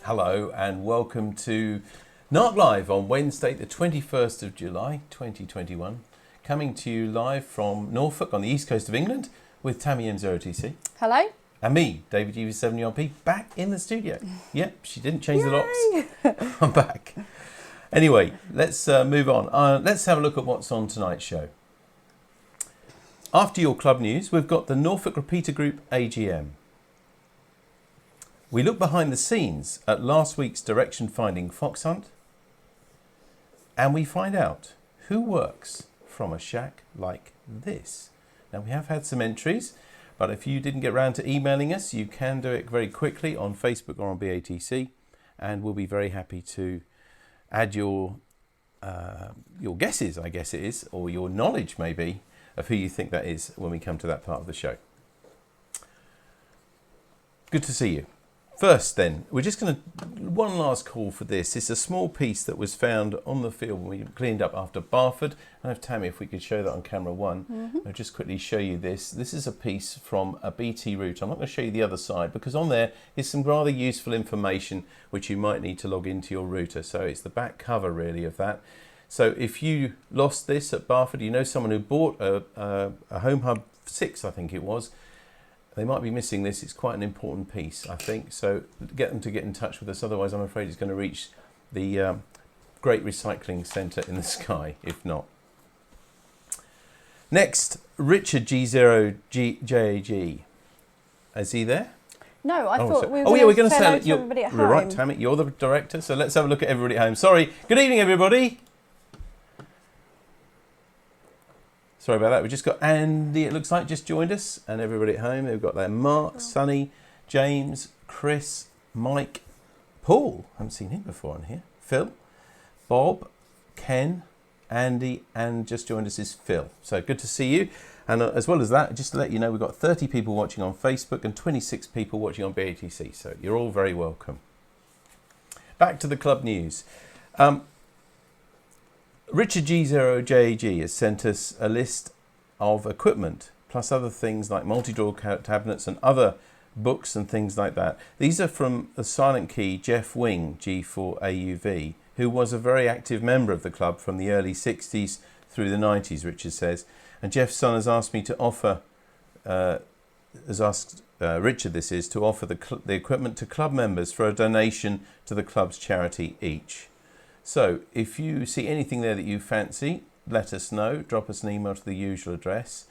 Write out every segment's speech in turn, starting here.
Hello and welcome to NARC Live on Wednesday the 21st of July 2021. Coming to you live from Norfolk on the east coast of England with Tammy M0TC. Hello. And me, David UV7URP, back in the studio. Yep, she didn't change the locks. I'm back. Anyway, let's move on. Let's have a look at what's on tonight's show. After your club news, we've got the Norfolk Repeater Group AGM. We look behind the scenes at last week's direction-finding fox hunt, and we find out who works from a shack like this. Now, we have had some entries, but if you didn't get round to emailing us, you can do it very quickly on Facebook or on BATC, and we'll be very happy to add your guesses, I guess it is, or your knowledge maybe, of who you think that is when we come to that part of the show. Good to see you. First then, we're just going to, one last call for this. It's a small piece that was found on the field when we cleaned up after Barford. I have Tammy, if we could show that on camera one. I'll just quickly show you this. This is a piece from a BT route. I'm not going to show you the other side because on there is some rather useful information which you might need to log into your router. So it's the back cover really of that. So if you lost this at Barford, you know someone who bought a Home Hub 6, I think it was, they might be missing this. It's quite an important piece, I think. So get them to get in touch with us. Otherwise, I'm afraid it's going to reach the Great Recycling Centre in the sky, if not. Next, Richard G0JAG. Is he there? No, I thought we were we're going to say say to everybody at home. You're right, Tammy. You're the director. So let's have a look at everybody at home. Sorry. Good evening, everybody. Sorry about that. We just got Andy, it looks like, just joined us, and everybody at home. They've got there Mark, Sonny, James, Chris, Mike, Paul. I haven't seen him before on here. Phil, Bob, Ken, Andy, and just joined us is Phil. So good to see you. And as well as that, just to let you know, we've got 30 people watching on Facebook and 26 people watching on BATC. So you're all very welcome. Back to the club news. Richard G0JG has sent us a list of equipment, plus other things like multi-drawer cabinets and other books and things like that. These are from the Silent Key Jeff Wing, G4AUV, who was a very active member of the club from the early 60s through the 90s, Richard says. And Jeff's son has asked me to offer, Richard this is, to offer the equipment to club members for a donation to the club's charity each. So if you see anything there that you fancy, let us know. Drop us an email to the usual address.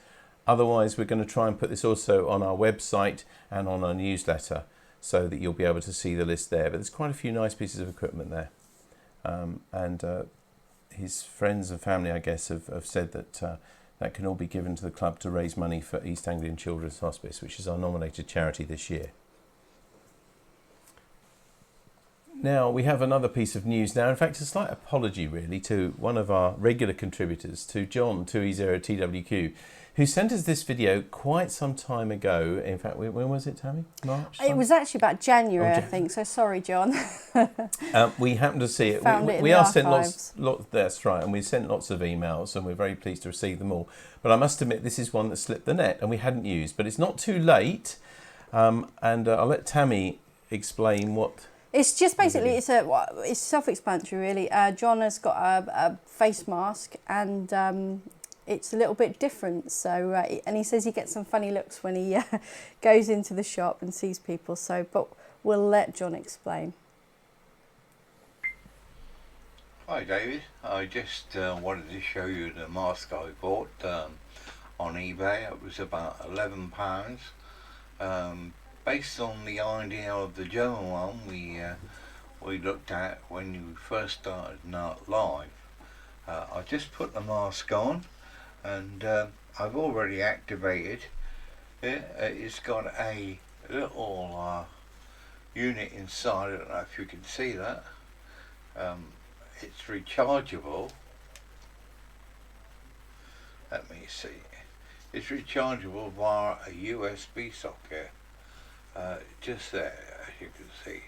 Otherwise, we're going to try and put this also on our website and on our newsletter so that you'll be able to see the list there. But there's quite a few nice pieces of equipment there. His friends and family, I guess, have said that that can all be given to the club to raise money for East Anglian Children's Hospice, which is our nominated charity this year. Now, we have another piece of news now. In fact, a slight apology, really, to one of our regular contributors, to John, 2E0TWQ, who sent us this video quite some time ago. In fact, when was it, Tammy? March? It was actually about January, I think, so sorry, John. We happened to see it. Found it in we the are sent archives. lots, that's right, and we sent lots of emails, and we're very pleased to receive them all. But I must admit, this is one that slipped the net, and we hadn't used. But it's not too late, and I'll let Tammy explain what... It's just basically, it's self-explanatory really. John has got a face mask and it's a little bit different. So, and he says he gets some funny looks when he goes into the shop and sees people. So, but we'll let John explain. Hi David, I just wanted to show you the mask I bought on eBay. It was about £11. Based on the idea of the German one we looked at when you first started NARC Live. I just put the mask on and I've already activated it. It's got a little unit inside. I don't know if you can see that. It's rechargeable. Let me see. It's rechargeable via a USB socket. Just there, as you can see.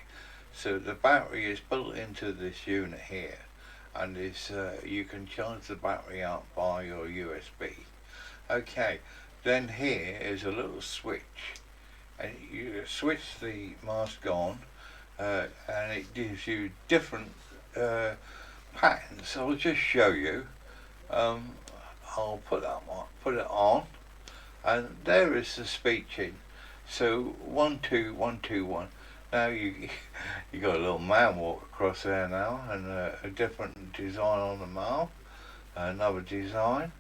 So the battery is built into this unit here, and you can charge the battery up by your USB. Okay, then here is a little switch, and you switch the mask on and it gives you different patterns. So I'll just show you. I'll put it on, and there is the speeching. So 1 2 1 2 1. Now you got a little man walk across there now, and a different design on the mouth, another design,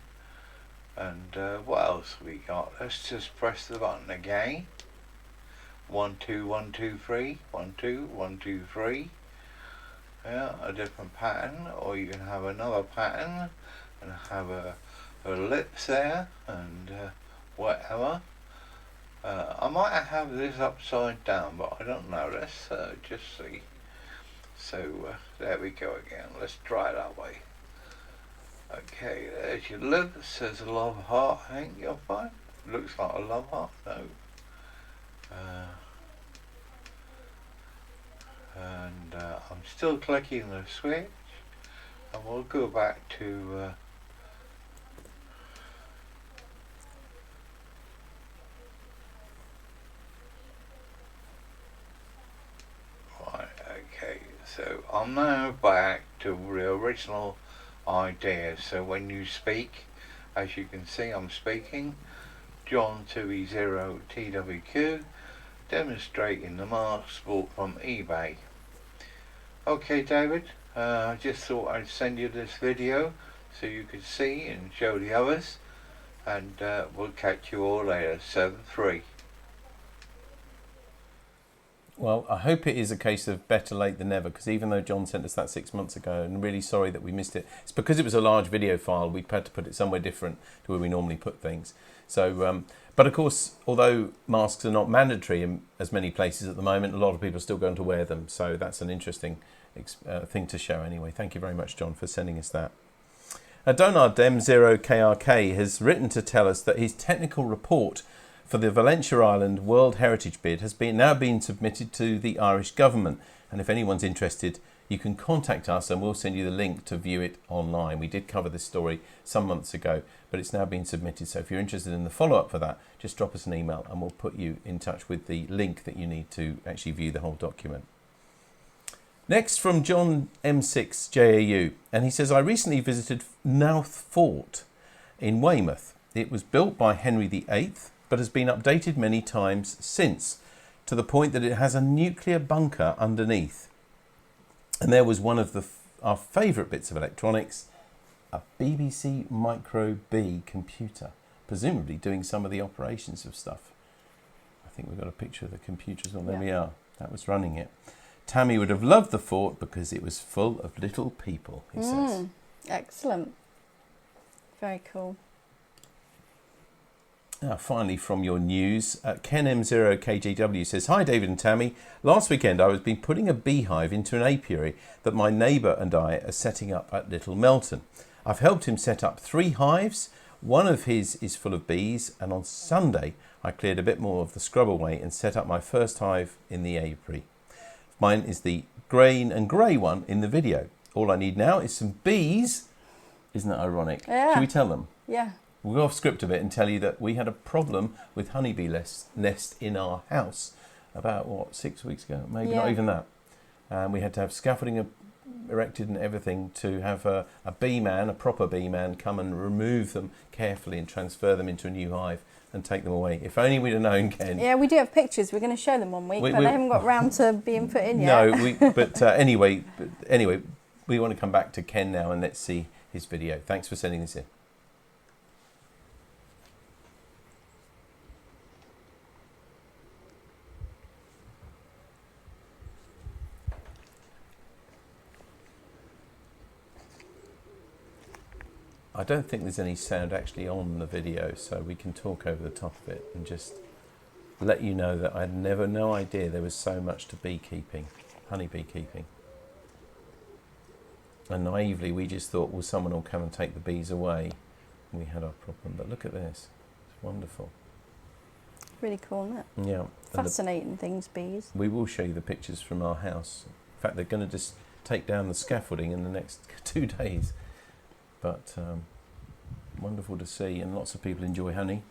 and what else we got? Let's just press the button again. 1 2 1 2 3 1 2 1 2 3. Yeah, a different pattern, or you can have another pattern and have a lips there and whatever. I might have this upside down, but I don't know. Let's just see. So there we go again. Let's try it that way. Okay, there's your lips. There's a love heart. I think you'll find. Looks like a love heart. No. And I'm still clicking the switch, and we'll go back to right, okay, so I'm now back to the original idea. So when you speak, as you can see, I'm speaking John 2E0 TWQ, demonstrating the masks bought from eBay. Okay, David, I just thought I'd send you this video so you could see and show the others, and we'll catch you all later. 7-3. Well, I hope it is a case of better late than never, because even though John sent us that 6 months ago, and really sorry that we missed it, it's because it was a large video file. We had to put it somewhere different to where we normally put things. So, but of course, although masks are not mandatory in as many places at the moment, a lot of people are still going to wear them. So that's an interesting thing to show anyway. Thank you very much, John, for sending us that. Donard Dem0KRK has written to tell us that his technical report for the Valentia Island World Heritage bid has now been submitted to the Irish government. And if anyone's interested, you can contact us and we'll send you the link to view it online. We did cover this story some months ago, but it's now been submitted. So if you're interested in the follow-up for that, just drop us an email and we'll put you in touch with the link that you need to actually view the whole document. Next from John M6JAU, and he says, I recently visited Knowth Fort in Weymouth. It was built by Henry VIII, but has been updated many times since, to the point that it has a nuclear bunker underneath. And there was one of our favourite bits of electronics, a BBC Micro B computer, presumably doing some of the operations of stuff. I think we've got a picture of the computer as well. There we are. That was running it. Tammy would have loved the fort because it was full of little people, he says. Excellent. Very cool. Now, finally, from your news, Ken M0KJW says, Hi, David and Tammy. Last weekend, I was been putting a beehive into an apiary that my neighbour and I are setting up at Little Melton. I've helped him set up 3 hives. One of his is full of bees, and on Sunday, I cleared a bit more of the scrub away and set up my first hive in the apiary. Mine is the green and grey one in the video. All I need now is some bees. Isn't that ironic? Yeah. Should we tell them? Yeah. We'll go off script a bit and tell you that we had a problem with honeybee nest in our house about, 6 weeks ago? Maybe not even that. We had to have scaffolding erected and everything to have a proper bee man, come and remove them carefully and transfer them into a new hive and take them away. If only we'd have known, Ken. Yeah, we do have pictures. We're going to show them one week, but they haven't got round to being put in yet. No, but anyway, we want to come back to Ken now and let's see his video. Thanks for sending this in. I don't think there's any sound actually on the video, so we can talk over the top of it and just let you know that I had no idea there was so much to beekeeping, honeybee keeping. And naively, we just thought, well, someone will come and take the bees away. And we had our problem. But look at this. It's wonderful. Really cool, isn't it? Yeah. Fascinating things, bees. We will show you the pictures from our house. In fact, they're going to just take down the scaffolding in the next 2 days. But wonderful to see, and lots of people enjoy honey.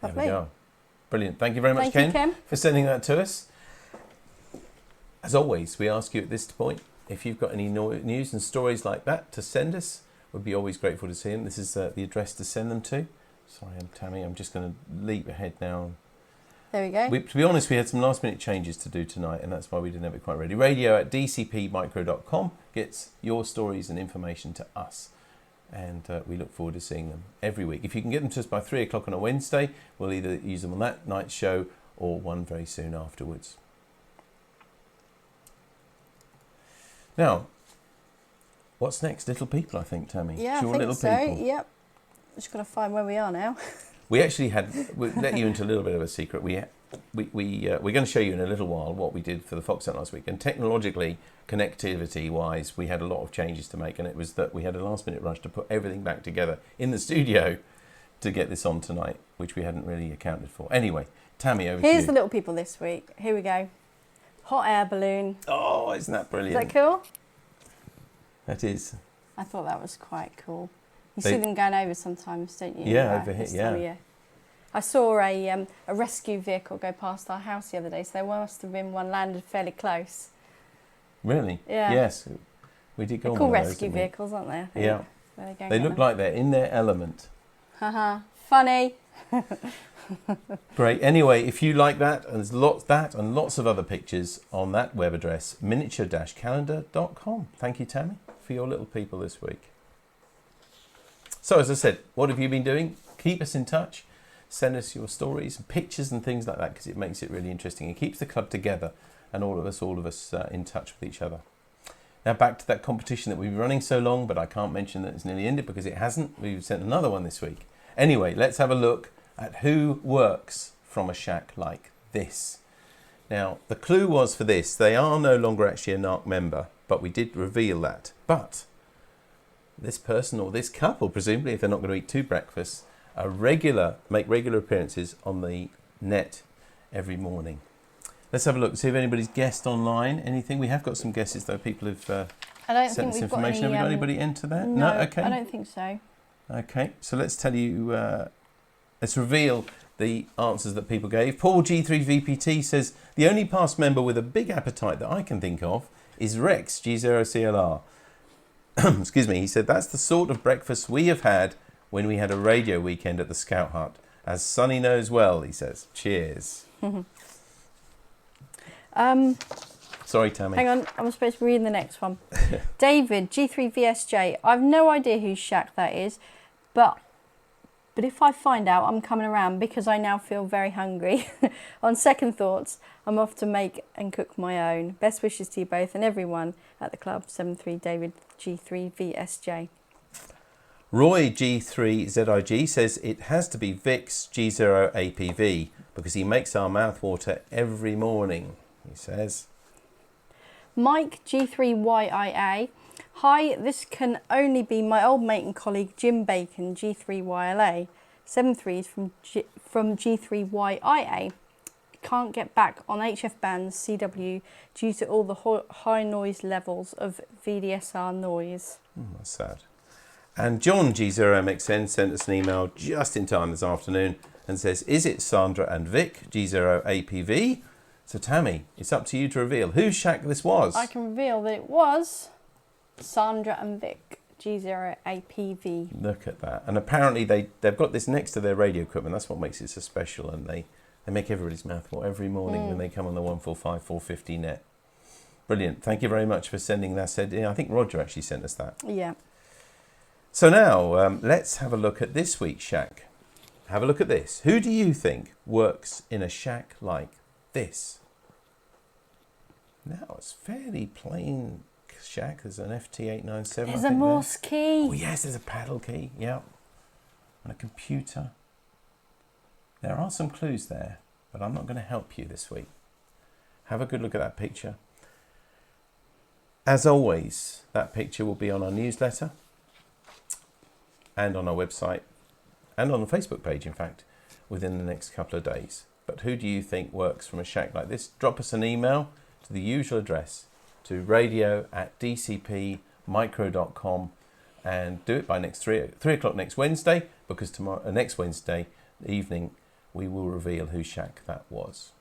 There Lovely. we go. Brilliant. Thank you very much, Thank you, Ken, Ken. for sending that to us. As always, we ask you at this point, if you've got any news and stories like that to send us, we'd be always grateful to see them. This is the address to send them to. Sorry, Tammy, I'm just going to leap ahead now. There we go. To be honest, we had some last minute changes to do tonight, and that's why we didn't have it quite ready. radio@dcpmicro.com gets your stories and information to us, and we look forward to seeing them every week. If you can get them to us by 3 o'clock on a Wednesday, we'll either use them on that night's show or one very soon afterwards. Now, what's next? Little People, I think, Tammy. Yeah, Sure, I think Little so. People. Yep. Just got to find where we are now. We actually we'll let you into a little bit of a secret. We're going to show you in a little while what we did for the Fox Hunt last week. And technologically, connectivity-wise, we had a lot of changes to make. And it was that we had a last-minute rush to put everything back together in the studio to get this on tonight, which we hadn't really accounted for. Anyway, Tammy, over to you. Here's the Little People this week. Here we go. Hot air balloon. Oh, isn't that brilliant? Is that cool? That is. I thought that was quite cool. You They- see them going over sometimes, don't you? Yeah, over here, this time of yeah. year. I saw a rescue vehicle go past our house the other day, so there must have been one landed fairly close. Really? Yeah. Yes. We did go They're on called one of those, rescue didn't we? vehicles, aren't they? I think, Yeah. where they're They going look like they're in their element. Haha, funny. Great. Anyway, if you like that, and there's lots of other pictures on that web address, miniature-calendar.com. Thank you, Tammy, for your Little People this week. So, as I said, what have you been doing? Keep us in touch. Send us your stories and pictures and things like that, because it makes it really interesting. It keeps the club together and all of us in touch with each other. Now, back to that competition that we've been running so long, but I can't mention that it's nearly ended because it hasn't. We've sent another one this week. Anyway, let's have a look at who works from a shack like this. Now, the clue was for this, they are no longer actually a NARC member, but we did reveal that. But this person or this couple, presumably, if they're not going to eat two breakfasts, make regular appearances on the net every morning. Let's have a look, see if anybody's guessed online. Anything? We have got some guesses, though. People have I don't sent think us we've information. got any, Have anybody enter that? No, Okay. I don't think so. Okay, so let's tell you, let's reveal the answers that people gave. Paul G3VPT says, the only past member with a big appetite that I can think of is Rex G0CLR. Excuse me, he said, that's the sort of breakfast we have had when we had a radio weekend at the Scout Hut. As Sonny knows well, he says. Cheers. Sorry, Tammy. Hang on, I'm supposed to be reading the next one. David, G3VSJ. I've no idea whose shack that is, but if I find out, I'm coming around because I now feel very hungry. On second thoughts, I'm off to make and cook my own. Best wishes to you both and everyone at the club. 73 David, G3VSJ. Roy G3ZIG says it has to be Vic's G0APV because he makes our mouth water every morning, he says. Mike G3YIA. Hi, this can only be my old mate and colleague Jim Bacon, G3YLA. 73 is from G3YIA. Can't get back on HF bands CW due to all the high noise levels of VDSR noise. That's sad. And John G0MXN sent us an email just in time this afternoon and says, is it Sandra and Vic, G0APV? So Tammy, it's up to you to reveal whose shack this was. I can reveal that it was Sandra and Vic, G0APV. Look at that. And apparently they've got this next to their radio equipment. That's what makes it so special. And they make everybody's mouth water every morning when they come on the 145 450 net. Brilliant. Thank you very much for sending that. I think Roger actually sent us that. Yeah. So now let's have a look at this week's shack. Have a look at this. Who do you think works in a shack like this? Now it's fairly plain shack. There's an FT897. There's a Morse key. Oh yes, there's a paddle key. Yeah, and a computer. There are some clues there, but I'm not going to help you this week. Have a good look at that picture. As always, that picture will be on our newsletter and on our website and on the Facebook page, in fact, within the next couple of days. But who do you think works from a shack like this? Drop us an email to the usual address, to radio@dcpmicro.com, and do it by next 3 o'clock next Wednesday, because next Wednesday evening we will reveal whose shack that was.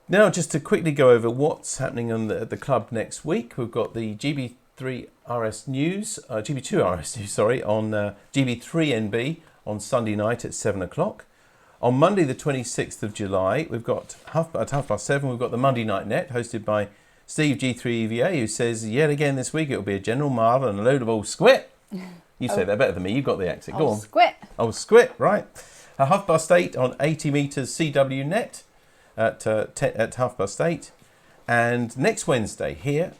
Now, just to quickly go over what's happening at the club next week, we've got the GB2 RS News, on GB3NB on Sunday night at 7 o'clock. On Monday, the 26th of July, we've got at 7:30, we've got the Monday Night Net, hosted by Steve G3EVA, who says, yet again this week, it'll be a general marvel and a load of old squit. You say that better than me, you've got the accent. Go on. Squit. Oh, squit, right. At 8:30 on 80 metres CW Net at 8:30. And next Wednesday here,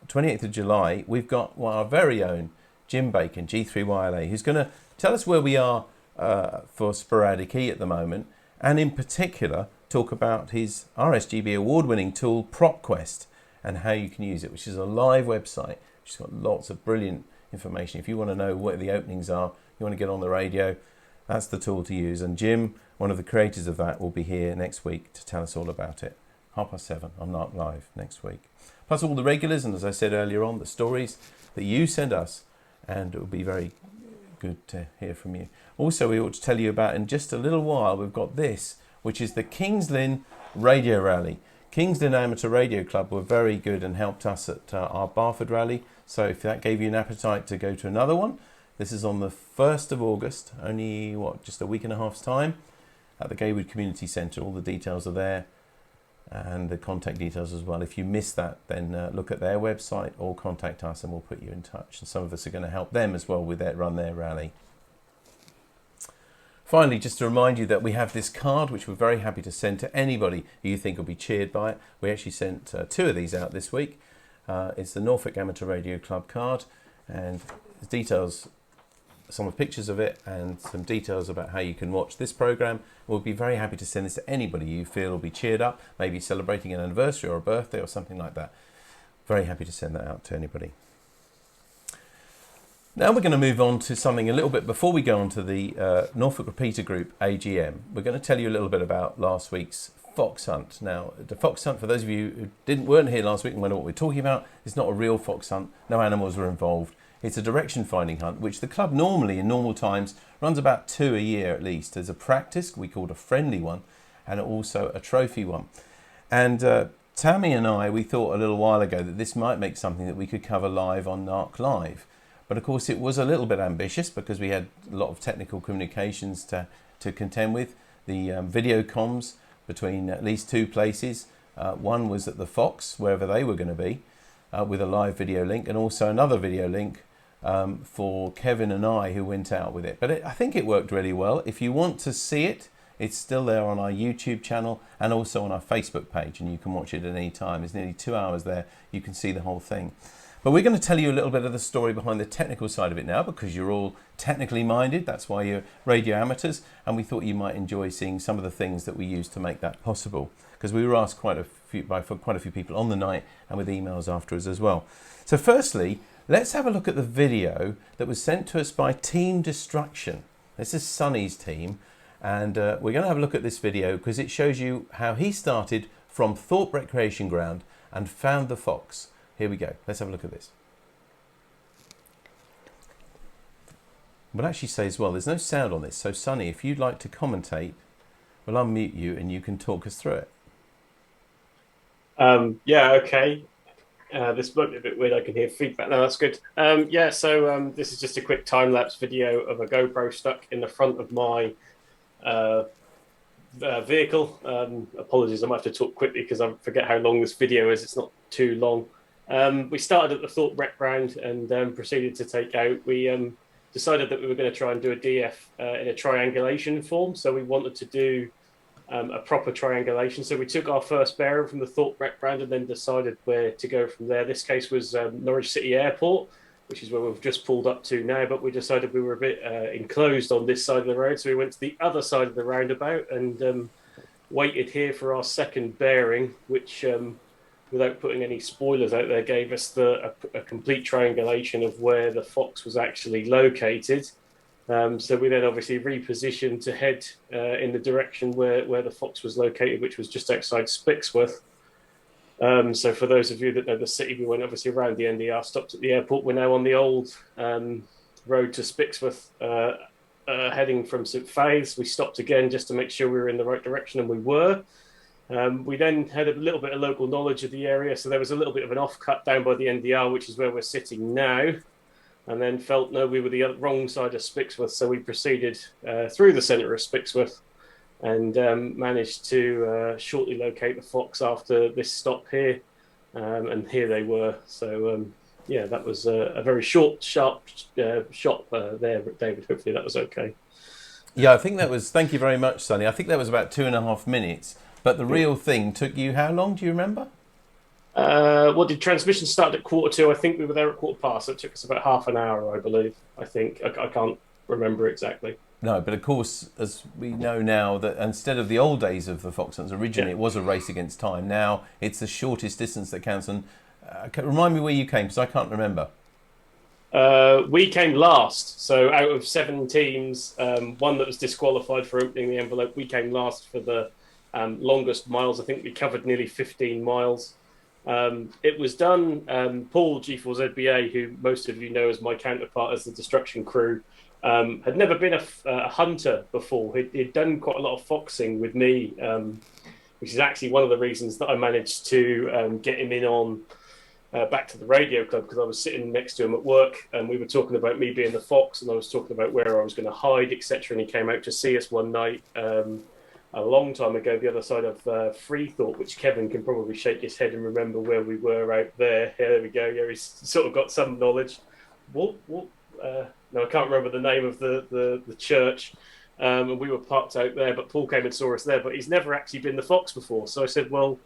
28th of July, we've got our very own Jim Bacon, G3YLA, who's going to tell us where we are for Sporadic E at the moment, and in particular talk about his RSGB award-winning tool PropQuest and how you can use it, which is a live website which has got lots of brilliant information. If you want to know where the openings are, you want to get on the radio, that's the tool to use. And Jim, one of the creators of that, will be here next week to tell us all about it. 7:30 on NARC Live next week. Plus all the regulars, and as I said earlier on, the stories that you send us, and it will be very good to hear from you. Also, we ought to tell you about, in just a little while, we've got this, which is the Kings Lynn Radio Rally. Kings Lynn Amateur Radio Club were very good and helped us at our Barford Rally. So if that gave you an appetite to go to another one, this is on the 1st of August, only, just a week and a half's time, at the Gaywood Community Centre. All the details are there, and the contact details as well. If you missed that, then look at their website or contact us and we'll put you in touch. And some of us are going to help them as well with run their rally. Finally, just to remind you that we have this card which we're very happy to send to anybody who you think will be cheered by it. We actually sent 2 of these out this week. It's the Norfolk Amateur Radio Club card, and details, some of pictures of it and some details about how you can watch this programme. We'll be very happy to send this to anybody you feel will be cheered up, maybe celebrating an anniversary or a birthday or something like that. Very happy to send that out to anybody. Now we're going to move on to something a little bit before we go on to the Norfolk Repeater Group AGM. We're going to tell you a little bit about last week's fox hunt. Now, the fox hunt, for those of you who weren't here last week and wonder what we're talking about, is not a real fox hunt. No animals were involved. It's a direction finding hunt, which the club normally, in normal times, runs about 2 a year at least. There's a practice, we called a friendly one, and also a trophy one. And Tammy and I, we thought a little while ago that this might make something that we could cover live on NARC Live. But of course it was a little bit ambitious because we had a lot of technical communications to contend with. The video comms between at least 2 places. One was at the Fox, wherever they were going to be, with a live video link, and also another video link for Kevin and I who went out with it. But I think it worked really well. If you want to see it, it's still there on our YouTube channel and also on our Facebook page, and you can watch it at any time. It's nearly 2 hours there. You can see the whole thing. But we're going to tell you a little bit of the story behind the technical side of it now, because you're all technically minded. That's why you're radio amateurs, and we thought you might enjoy seeing some of the things that we used to make that possible, because we were asked by quite a few people on the night and with emails afterwards as well. So firstly, let's have a look at the video that was sent to us by Team Destruction. This is Sonny's team, and we're going to have a look at this video because it shows you how he started from Thorpe Recreation Ground and found the fox. Here we go. Let's have a look at this. We'll actually say as well, there's no sound on this. So Sonny, if you'd like to commentate, we'll unmute you and you can talk us through it. Yeah, okay. This might be a bit weird. I can hear feedback. No, that's good. So this is just a quick time-lapse video of a GoPro stuck in the front of my vehicle. Apologies, I might have to talk quickly because I forget how long this video is. It's not too long. We started at the Thorpe Rec Ground and proceeded to take out. We decided that we were going to try and do a DF in a triangulation form. So we wanted to do a proper triangulation. So we took our first bearing from the Thorpe Rec Ground and then decided where to go from there. This case was Norwich City Airport, which is where we've just pulled up to now. But we decided we were a bit enclosed on this side of the road. So we went to the other side of the roundabout and waited here for our second bearing, which... without putting any spoilers out there, gave us a complete triangulation of where the fox was actually located. So we then obviously repositioned to head in the direction where the fox was located, which was just outside Spixworth. So for those of you that know the city, we went obviously around the NDR, stopped at the airport. We're now on the old road to Spixworth heading from St Faith's. We stopped again just to make sure we were in the right direction, and we were. We then had a little bit of local knowledge of the area, so there was a little bit of an off-cut down by the NDR, which is where we're sitting now, and then felt, no, we were the wrong side of Spixworth, so we proceeded through the centre of Spixworth and managed to shortly locate the fox after this stop here, and here they were. So, yeah, that was a very short, sharp shot there, David. Hopefully that was okay. Yeah, I think that was, thank you very much, Sonny. I think that was about 2.5 minutes. But the real thing took you how long, do you remember? Well, the transmission started at 1:45. I think we were there at 1:15, so it took us about half an hour, I believe. I think. I can't remember exactly. No, but of course, as we know now, that instead of the old days of the fox hunts, originally it was a race against time. Now it's the shortest distance that counts. And remind me where you came, because I can't remember. We came last. So out of 7 teams, one that was disqualified for opening the envelope, we came last for the longest miles. I think we covered nearly 15 miles. It was done, Paul G4ZBA, who most of you know as my counterpart as the Destruction Crew, had never been a hunter before. He'd done quite a lot of foxing with me, which is actually one of the reasons that I managed to get him in on back to the radio club, because I was sitting next to him at work and we were talking about me being the fox, and I was talking about where I was going to hide, etc. And he came out to see us one night a long time ago, the other side of Freethorpe, which Kevin can probably shake his head and remember where we were out there. Yeah, there we go. Yeah, he's sort of got some knowledge. No, I can't remember the name of the church. And we were parked out there, but Paul came and saw us there. But he's never actually been the fox before. So I said, well,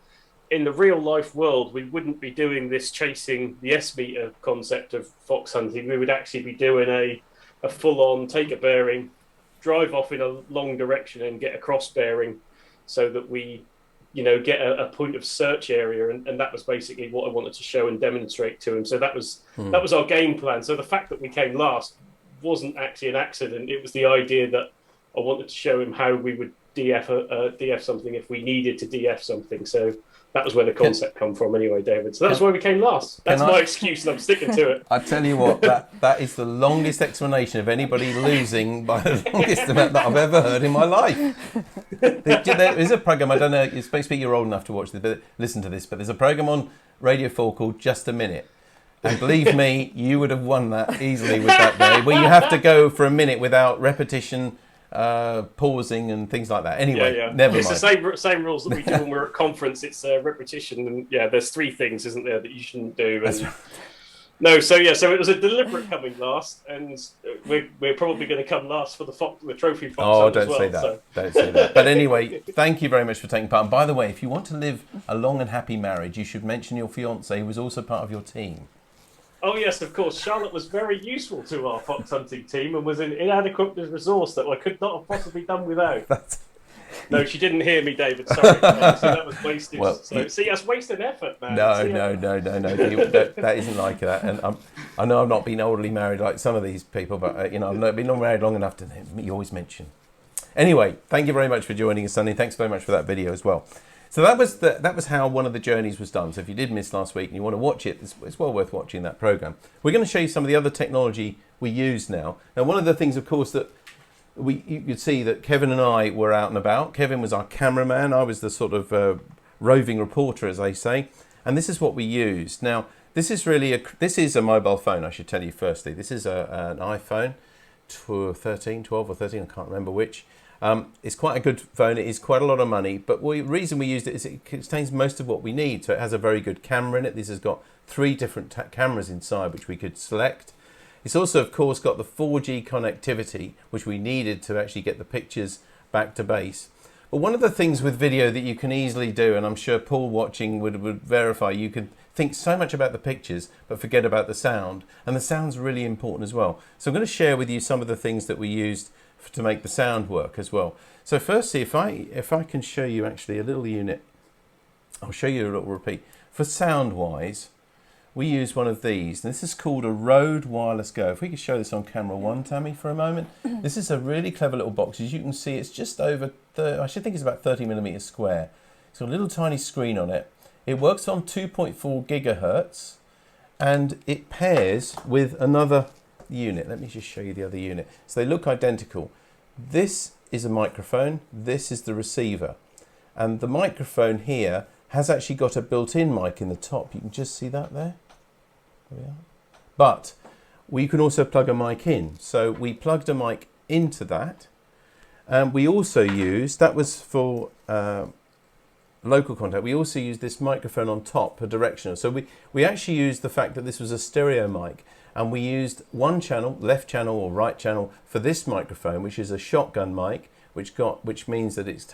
in the real life world, we wouldn't be doing this chasing the S-meter concept of fox hunting. We would actually be doing a full-on take a bearing, drive off in a long direction and get a cross bearing, so that we, get a point of search area. And that was basically what I wanted to show and demonstrate to him. So that was our game plan. So the fact that we came last wasn't actually an accident. It was the idea that I wanted to show him how we would DF something if we needed to DF something. So that was where the concept come from anyway, David. So that's why we came last. That's my excuse, and I'm sticking to it. I tell you what, that is the longest explanation of anybody losing by the longest amount that I've ever heard in my life. There is a programme, I don't know, it's supposed to be you're old enough to watch this, but listen to this, but there's a programme on Radio 4 called Just a Minute. And believe me, you would have won that easily with that day, where you have to go for a minute without repetition, pausing and things like that. Anyway, never mind. It's the same rules that we do when we're at conference. It's repetition, and there's 3 things, isn't there, that you shouldn't do. And no, so it was a deliberate coming last, and we're probably going to come last for the trophy fox. Oh, don't say that. Don't say that. But anyway, thank you very much for taking part. And by the way, if you want to live a long and happy marriage, you should mention your fiancée, who was also part of your team. Oh yes, of course. Charlotte was very useful to our fox hunting team and was an inadequate resource that I could not have possibly done without. No, she didn't hear me, David. Sorry, so that was wasted. Well, see, that's wasted effort, man. No. That isn't like that. And I know I've not been oldly married like some of these people, but I've not been married long enough to. You always mention. Anyway, thank you very much for joining us, Sonny. Thanks very much for that video as well. So that was how one of the journeys was done. So if you did miss last week and you want to watch it, it's well worth watching that program. We're going to show you some of the other technology we use now. Now, one of the things, of course, that you could see that Kevin and I were out and about. Kevin was our cameraman. I was the sort of roving reporter, as they say. And this is what we used. Now, this is a mobile phone, I should tell you firstly. This is an iPhone 12 or 13, I can't remember which. It's quite a good phone. It is quite a lot of money, but the reason we used it is it contains most of what we need. So it has a very good camera in it. This has got 3 different cameras inside, which we could select. It's also, of course, got the 4G connectivity, which we needed to actually get the pictures back to base. But one of the things with video that you can easily do, and I'm sure Paul watching would verify, you can think so much about the pictures, but forget about the sound. And the sound's really important as well. So I'm going to share with you some of the things that we used to make the sound work as well. So firstly, if I can show you actually a little unit, I'll show you a little repeat. For sound wise, we use one of these, and this is called a Rode Wireless Go. If we could show this on camera 1, Tammy, for a moment. This is a really clever little box. As you can see, it's just over, I should think it's about 30 millimeters square. It's got a little tiny screen on it. It works on 2.4 gigahertz, and it pairs with another unit. Let me just show you the other unit. So they look identical. This is a microphone, this is the receiver. And the microphone here has actually got a built-in mic in the top. You can just see that there. There we are. But we can also plug a mic in. So we plugged a mic into that. And we also used, that was for local contact, we also used this microphone on top, a directional. So we actually used the fact that this was a stereo mic, and we used one channel, left channel or right channel, for this microphone, which is a shotgun mic, which means that it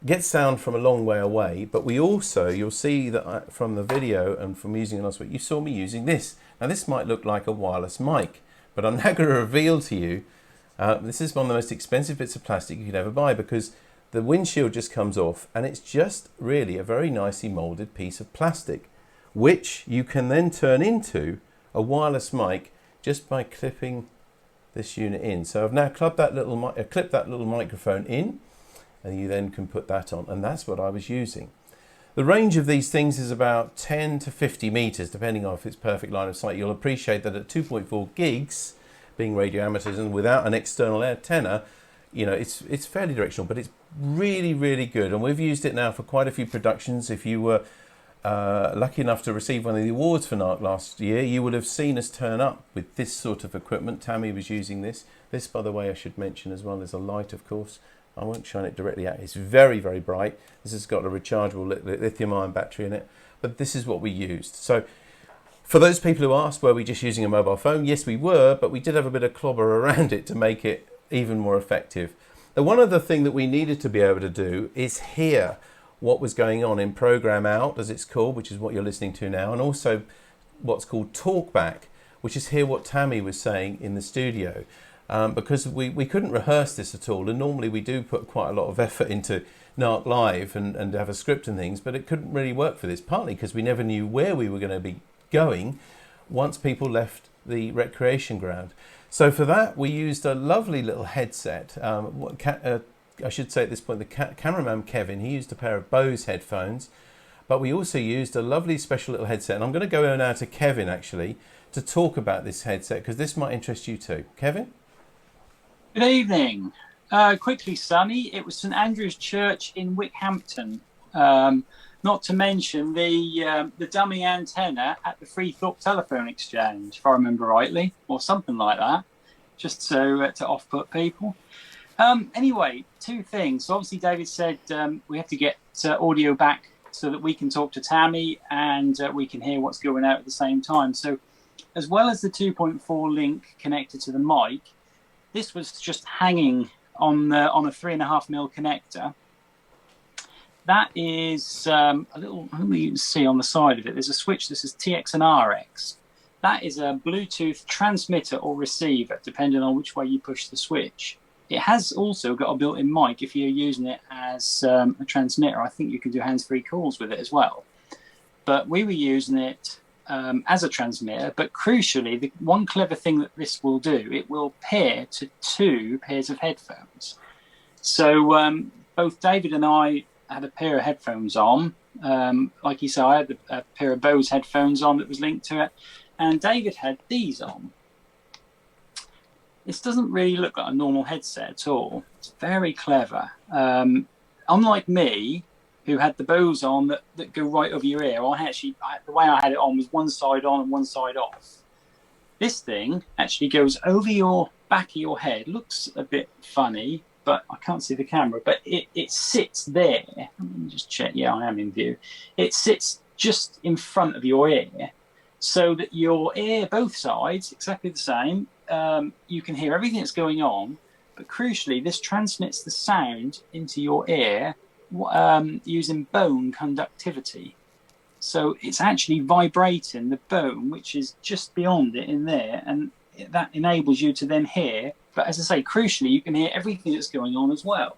gets sound from a long way away. But we also, you'll see that from the video and from using it last week, you saw me using this. Now this might look like a wireless mic, but I'm now going to reveal to you, this is one of the most expensive bits of plastic you could ever buy, because the windshield just comes off, and it's just really a very nicely molded piece of plastic, which you can then turn into a wireless mic just by clipping this unit in. So I've now clipped that little microphone in, and you then can put that on, and that's what I was using. The range of these things is about 10 to 50 meters, depending on if it's perfect line of sight. You'll appreciate that at 2.4 gigs, being radio amateurs and without an external antenna, you know, it's fairly directional, but it's really, really good. And we've used it now for quite a few productions. If you were lucky enough to receive one of the awards for NARC last year, you would have seen us turn up with this sort of equipment. Tammy was using this. This, by the way, I should mention as well, there's a light, of course. I won't shine it directly out. It's very, very bright. This has got a rechargeable lithium-ion battery in it. But this is what we used. So for those people who asked, were we just using a mobile phone? Yes, we were, but we did have a bit of clobber around it to make it even more effective. Now, one other thing that we needed to be able to do is hear what was going on in program out, as it's called, which is what you're listening to now, and also what's called talkback, which is hear what Tammy was saying in the studio. Because we couldn't rehearse this at all, and normally we do put quite a lot of effort into NARC Live and have a script and things, but it couldn't really work for this, partly because we never knew where we were going to be going once people left the recreation ground. So for that, we used a lovely little headset. I should say at this point, the cameraman Kevin, he used a pair of Bose headphones, but we also used a lovely special little headset. And I'm going to go now to Kevin, actually, to talk about this headset, because this might interest you too. Kevin? Good evening. Quickly, Sonny, it was St Andrew's Church in Wickhampton. Not to mention the dummy antenna at the Freethorpe Telephone Exchange, if I remember rightly, or something like that, just so to off-put people. Anyway, two things. So obviously, David said we have to get audio back so that we can talk to Tammy and we can hear what's going out at the same time. So as well as the 2.4 link connected to the mic, this was just hanging on a 3.5mm connector. That is a little, I don't know, you can see on the side of it, there's a switch that says TX and RX. That is a Bluetooth transmitter or receiver, depending on which way you push the switch. It has also got a built-in mic if you're using it as a transmitter. I think you can do hands-free calls with it as well. But we were using it as a transmitter, but crucially, the one clever thing that this will do, it will pair to 2 pairs of headphones. So both David and I had a pair of headphones on. Like you said, I had a pair of Bose headphones on that was linked to it, and David had these on. This doesn't really look like a normal headset at all. It's very clever. Unlike me, who had the Bose on that go right over your ear, the way I had it on was one side on and one side off. This thing actually goes over your back of your head. Looks a bit funny, but I can't see the camera. But it sits there. Let me just check. Yeah, I am in view. It sits just in front of your ear, so that your ear, both sides, exactly the same. You can hear everything that's going on, but crucially, this transmits the sound into your ear using bone conductivity. So it's actually vibrating the bone, which is just beyond it in there, and that enables you to then hear. But as I say, crucially, you can hear everything that's going on as well.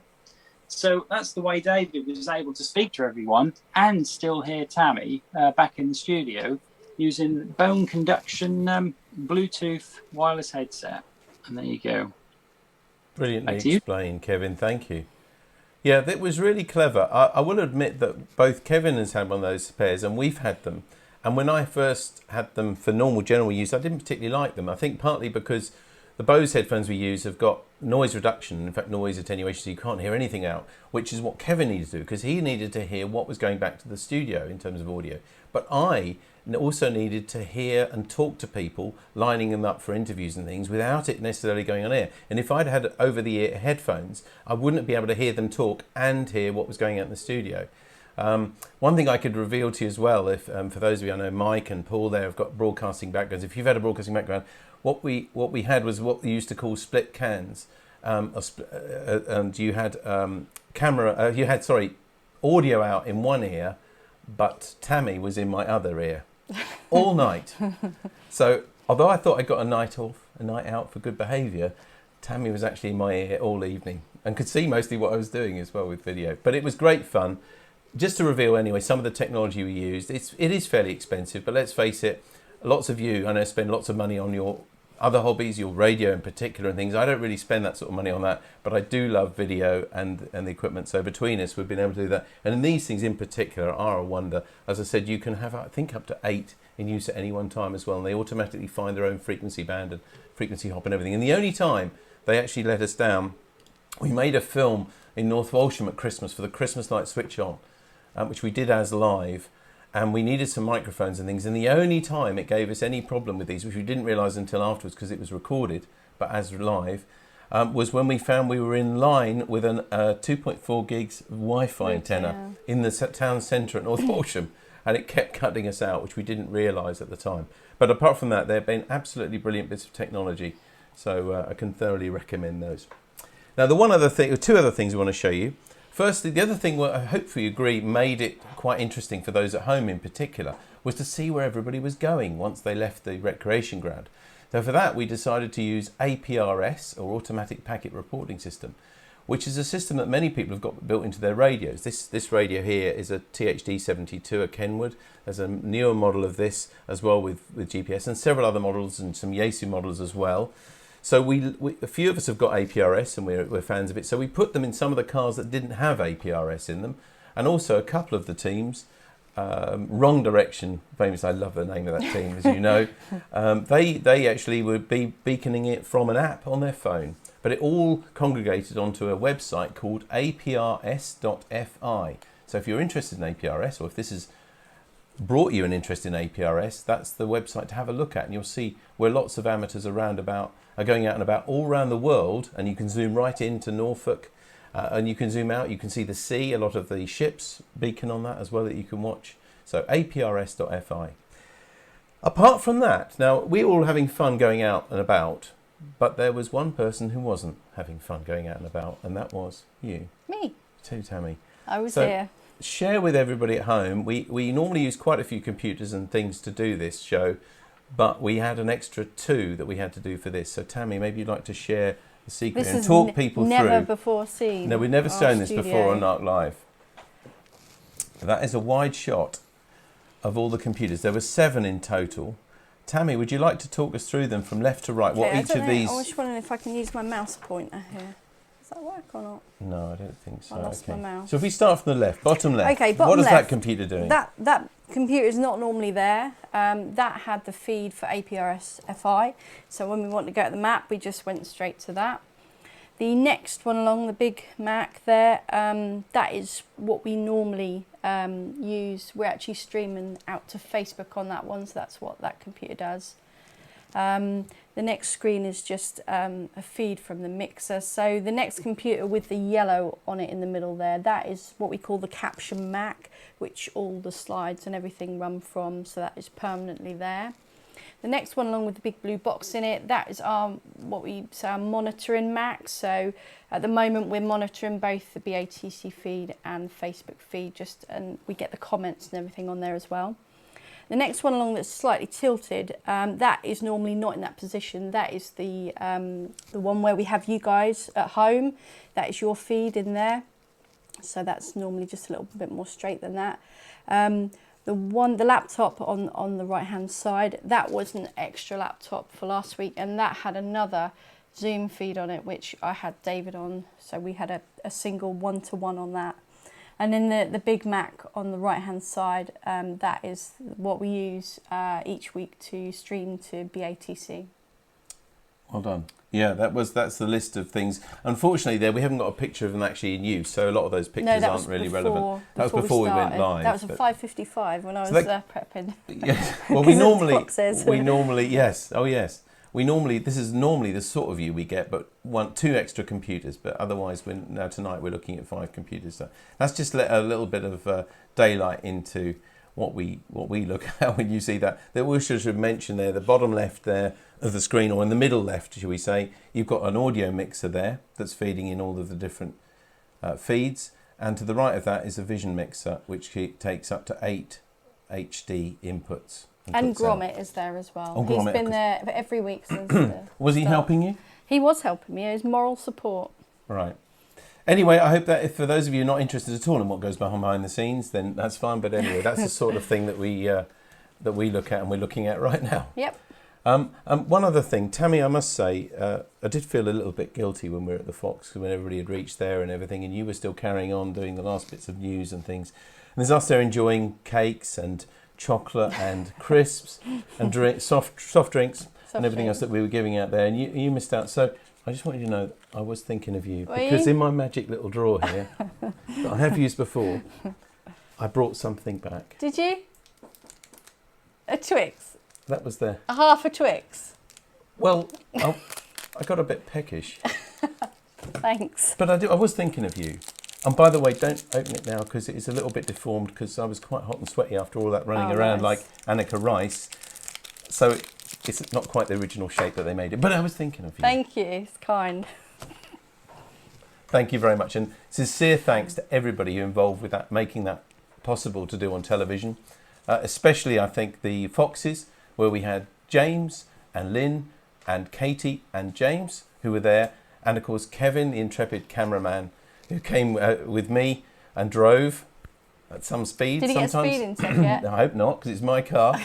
So that's the way David was able to speak to everyone and still hear Tammy back in the studio using bone conduction Bluetooth wireless headset. And there you go. Brilliantly explained, Kevin. Thank you. Yeah, that was really clever. I will admit that both Kevin has had one of those pairs and we've had them. And when I first had them for normal general use, I didn't particularly like them. I think partly because the Bose headphones we use have got noise reduction, in fact noise attenuation, so you can't hear anything out, which is what Kevin needed to do, because he needed to hear what was going back to the studio in terms of audio. But I also needed to hear and talk to people, lining them up for interviews and things without it necessarily going on air. And if I'd had over-the-ear headphones, I wouldn't be able to hear them talk and hear what was going on in the studio. One thing I could reveal to you as well, if for those of you, I know Mike and Paul there have got broadcasting backgrounds. If you've had a broadcasting background, what we had was what we used to call split cans, and you had audio out in one ear, but Tammy was in my other ear all night. So although I thought I got a night out for good behaviour, Tammy was actually in my ear all evening and could see mostly what I was doing as well with video. But it was great fun. Just to reveal anyway, some of the technology we used, it is fairly expensive, but let's face it, lots of you, I know, spend lots of money on your other hobbies, your radio in particular and things. I don't really spend that sort of money on that, but I do love video and the equipment. So between us, we've been able to do that. And these things in particular are a wonder. As I said, you can have, I think, up to 8 in use at any one time as well. And they automatically find their own frequency band and frequency hop and everything. And the only time they actually let us down, we made a film in North Walsham at Christmas for the Christmas light switch on, which we did as live. And we needed some microphones and things. And the only time it gave us any problem with these, which we didn't realise until afterwards because it was recorded, but as live, was when we found we were in line with a 2.4 gigs Wi-Fi antenna in the town centre at North Walsham. And it kept cutting us out, which we didn't realise at the time. But apart from that, they've been absolutely brilliant bits of technology. So I can thoroughly recommend those. Now, two other things we want to show you. Firstly, the other thing I hopefully you agree made it quite interesting for those at home in particular was to see where everybody was going once they left the recreation ground. So for that, we decided to use APRS, or Automatic Packet Reporting System, which is a system that many people have got built into their radios. This radio here is a THD72, a Kenwood. There's a newer model of this as well with GPS, and several other models and some Yaesu models as well. So a few of us have got APRS and we're fans of it. So we put them in some of the cars that didn't have APRS in them. And also a couple of the teams, Wrong Direction, famous, I love the name of that team, as you know. They actually would be beaconing it from an app on their phone. But it all congregated onto a website called aprs.fi. So if you're interested in APRS, or if this has brought you an interest in APRS, that's the website to have a look at. And you'll see where lots of amateurs are going out and about all around the world, and you can zoom right into Norfolk, and you can zoom out, you can see the sea, a lot of the ships beacon on that as well that you can watch. So aprs.fi. Apart from that, now we were all having fun going out and about, but there was one person who wasn't having fun going out and about, and that was you. Me. Too, Tammy. I was here. Share with everybody at home. We normally use quite a few computers and things to do this show, but we had an extra 2 that we had to do for this. So Tammy, maybe you'd like to share the secret and talk people through. Never before seen. No, we've never shown this before on NARC Live. That is a wide shot of all the computers. There were 7 in total. Tammy, would you like to talk us through them from left to right? Okay, what each of these? I was just wondering if I can use my mouse pointer here. Does that work or not? No, I don't think so. I lost my mouse. So if we start from the left, bottom left, okay, bottom what is left, that computer doing? That computer is not normally there. That had the feed for APRS FI. So when we want to go at the map, we just went straight to that. The next one along, the big Mac there, that is what we normally use. We're actually streaming out to Facebook on that one, so that's what that computer does. The next screen is just a feed from the mixer. So the next computer with the yellow on it in the middle there, that is what we call the Caption Mac, which all the slides and everything run from, so that is permanently there. The next one along with the big blue box in it, that is our monitoring Mac. So at the moment we're monitoring both the BATC feed and Facebook feed, and we get the comments and everything on there as well. The next one along that's slightly tilted, that is normally not in that position. That is the one where we have you guys at home. That is your feed in there. So that's normally just a little bit more straight than that. The laptop on the right hand side, that was an extra laptop for last week, and that had another Zoom feed on it, which I had David on. So we had a single 1-to-1 on that. And then the Big Mac on the right-hand side, that is what we use each week to stream to BATC. Well done. Yeah, that's the list of things. Unfortunately, we haven't got a picture of them actually in use, so a lot of those pictures aren't really relevant. That was before we went live. That was at 5:55 when I was prepping. Yes. Well, we normally yes. Oh, yes. This is normally the sort of view we get, but 2 extra computers. But otherwise, tonight we're looking at 5 computers. So that's just let a little bit of daylight into what we look at when you see that. That we should mention there, the bottom left there of the screen, or in the middle left, shall we say, you've got an audio mixer there that's feeding in all of the different feeds, and to the right of that is a vision mixer which takes up to 8 HD inputs. And Gromit is there as well. He's been there every week since Was he helping you? He was helping me. It was moral support. Right. Anyway, I hope that if for those of you not interested at all in what goes behind the scenes, then that's fine. But anyway, that's the sort of thing that we look at and we're looking at right now. Yep. One other thing, Tammy, I must say, I did feel a little bit guilty when we were at the Fox, when everybody had reached there and everything, and you were still carrying on doing the last bits of news and things. And there's us there enjoying cakes and chocolate and crisps and soft drinks and everything else that we were giving out there, and you missed out. So I just want you to know I was thinking of you, because in my magic little drawer here that I have used before, I brought something back. Did you? A Twix? That was there. A half a Twix? Well, I got a bit peckish. Thanks. But I was thinking of you. And by the way, don't open it now because it is a little bit deformed, because I was quite hot and sweaty after all that running around like Annika Rice. So it's not quite the original shape that they made it. But I was thinking of you. Thank you. It's kind. Thank you very much. And sincere thanks to everybody who involved with that, making that possible to do on television. Especially, I think, the Foxes, where we had James and Lynn and Katie and James who were there. And, of course, Kevin, the intrepid cameraman, who came with me and drove at some speed. Did he get a speeding ticket? I hope not, because it's my car.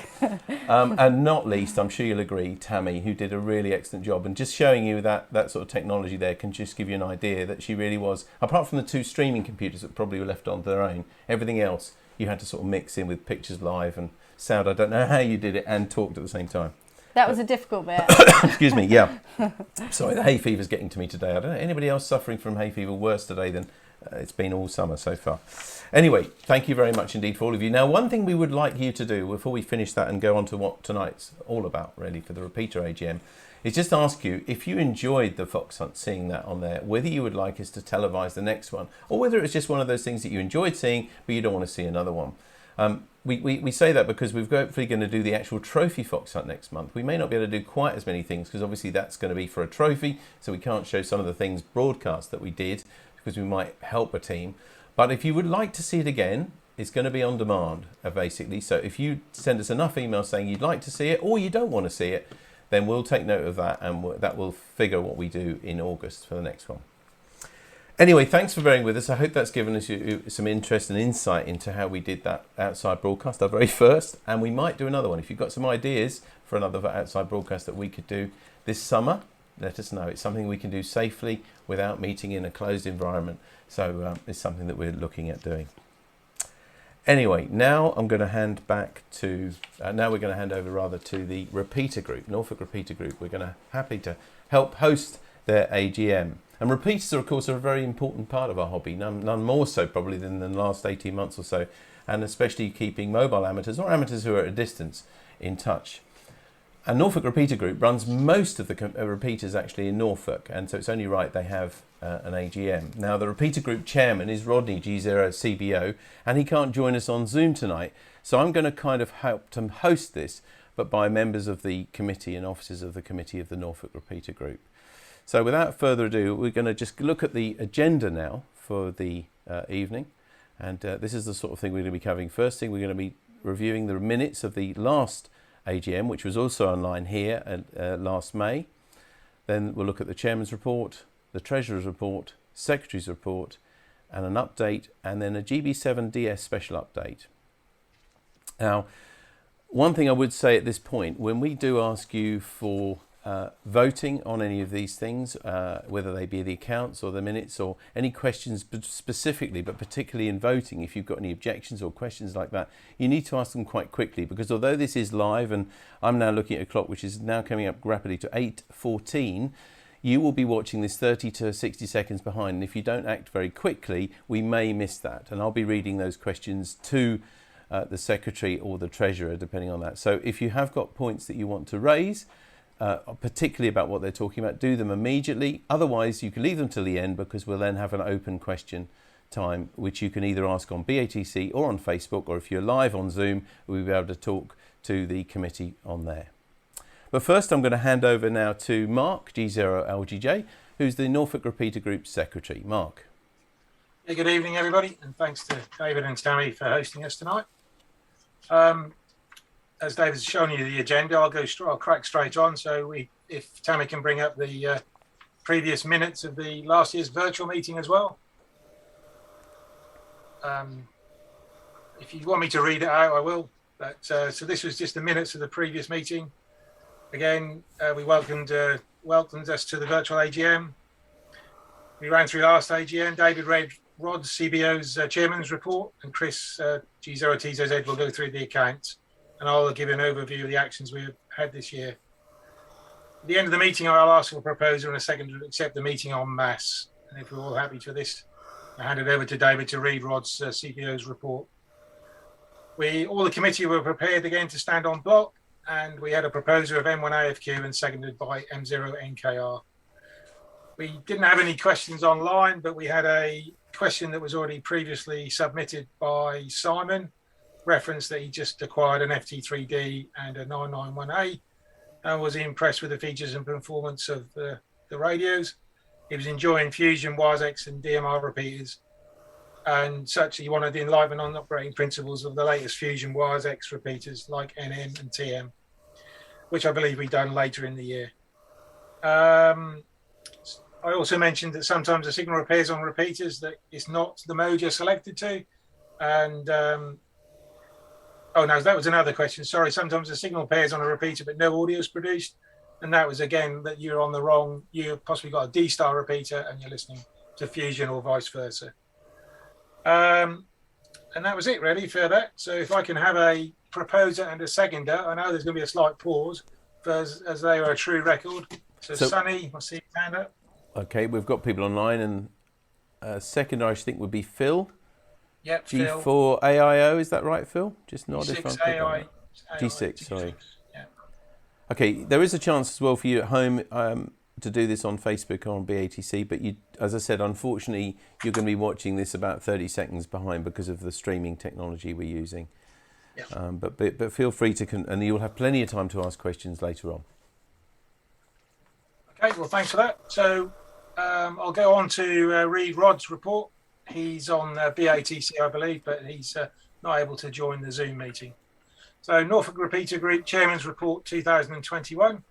And not least, I'm sure you'll agree, Tammy, who did a really excellent job. And just showing you that sort of technology there can just give you an idea that she really was, apart from the 2 streaming computers that probably were left on their own, everything else you had to sort of mix in with pictures live and sound. I don't know how you did it and talked at the same time. That was a difficult bit. Excuse me, yeah. Sorry, the hay fever's getting to me today. I don't know anybody else suffering from hay fever worse today than it's been all summer so far. Anyway, thank you very much indeed for all of you. Now, one thing we would like you to do before we finish that and go on to what tonight's all about, really, for the Repeater AGM, is just ask you, if you enjoyed the Fox Hunt, seeing that on there, whether you would like us to televise the next one, or whether it's just one of those things that you enjoyed seeing, but you don't want to see another one. We say that because we're hopefully going to do the actual trophy Fox Hunt next month. We may not be able to do quite as many things because obviously that's going to be for a trophy, so we can't show some of the things broadcast that we did because we might help a team. But if you would like to see it again, it's going to be on demand, basically. So if you send us enough emails saying you'd like to see it or you don't want to see it, then we'll take note of that, and that will figure what we do in August for the next one. Anyway, thanks for bearing with us. I hope that's given us some interest and insight into how we did that outside broadcast, our very first, and we might do another one. If you've got some ideas for another outside broadcast that we could do this summer, let us know. It's something we can do safely without meeting in a closed environment. So it's something that we're looking at doing. Anyway, now I'm going to hand back to, now we're going to hand over to the Repeater Group, Norfolk Repeater Group. We're going to happy to help host their AGM. And repeaters are, of course, a very important part of our hobby, none more so probably than the last 18 months or so, and especially keeping mobile amateurs or amateurs who are at a distance in touch. And Norfolk Repeater Group runs most of the repeaters actually in Norfolk, and so it's only right they have an AGM. Now, the Repeater Group chairman is Rodney G0CBO, and he can't join us on Zoom tonight, so I'm going to kind of help to host this, but by members of the committee and officers of the committee of the Norfolk Repeater Group. So without further ado, we're going to just look at the agenda now for the evening. And this is the sort of thing we're going to be covering. First thing, we're going to be reviewing the minutes of the last AGM, which was also online here last May. Then we'll look at the Chairman's report, the Treasurer's report, Secretary's report, and an update, and then a GB7DS special update. Now, one thing I would say at this point, when we do ask you for voting on any of these things, whether they be the accounts or the minutes or any questions specifically, but particularly in voting, if you've got any objections or questions like that, you need to ask them quite quickly, because although this is live, and I'm now looking at a clock which is now coming up rapidly to 8:14, you will be watching this 30 to 60 seconds behind, and if you don't act very quickly, we may miss that, and I'll be reading those questions to the Secretary or the Treasurer, depending on that. So if you have got points that you want to raise, particularly about what they're talking about, do them immediately. Otherwise, you can leave them till the end, because we'll then have an open question time, which you can either ask on BATC or on Facebook, or if you're live on Zoom, we'll be able to talk to the committee on there. But first, I'm going to hand over now to Mark, G0LGJ, who's the Norfolk Repeater Group Secretary. Mark. Yeah, good evening, everybody, and thanks to David and Tammy for hosting us tonight. As David's shown you the agenda, I'll crack straight on. So if Tammy can bring up the previous minutes of the last year's virtual meeting as well. If you want me to read it out, I will. But so this was just the minutes of the previous meeting. Again, we welcomed us to the virtual AGM. We ran through last AGM. David read Rod's CBO's chairman's report, and Chris G0TZZ will go through the accounts. And I'll give an overview of the actions we've had this year. At the end of the meeting, I'll ask for a proposal and a second to accept the meeting en masse. And if we're all happy for this, I hand it over to David to read Rod's CBO's report. All the committee were prepared again to stand on block, and we had a proposal of M1AFQ and seconded by M0NKR. We didn't have any questions online, but we had a question that was already previously submitted by Simon, reference that he just acquired an FT3D and a 991A and was impressed with the features and performance of the radios. He was enjoying Fusion, WiseX and DMR repeaters, and such he wanted to enliven on operating principles of the latest Fusion WiseX repeaters like NM and TM, which I believe we've done later in the year. I also mentioned that sometimes the signal repairs on repeaters that it's not the mode you're selected to, and oh no, that was another question. Sorry, sometimes the signal pairs on a repeater, but no audio is produced. And that was again that you're on the wrong, you've possibly got a D-star repeater and you're listening to Fusion or vice versa. And that was it really for that. So if I can have a proposer and a seconder, I know there's going to be a slight pause as they are a true record. So Sonny, I see your hand up. Okay, we've got people online, and seconder I think would be Phil. Yep, G4 Phil. AIO, is that right, Phil? Just nod if I'm AI, G6, sorry. Yeah. Okay, there is a chance as well for you at home to do this on Facebook or on BATC, but you, as I said, unfortunately, you're going to be watching this about 30 seconds behind because of the streaming technology we're using. Yeah. But feel free to, and you'll have plenty of time to ask questions later on. Okay, well, thanks for that. So I'll go on to read Rod's report. He's on BATC, I believe, but he's not able to join the Zoom meeting. So Norfolk Repeater Group Chairman's Report 2021.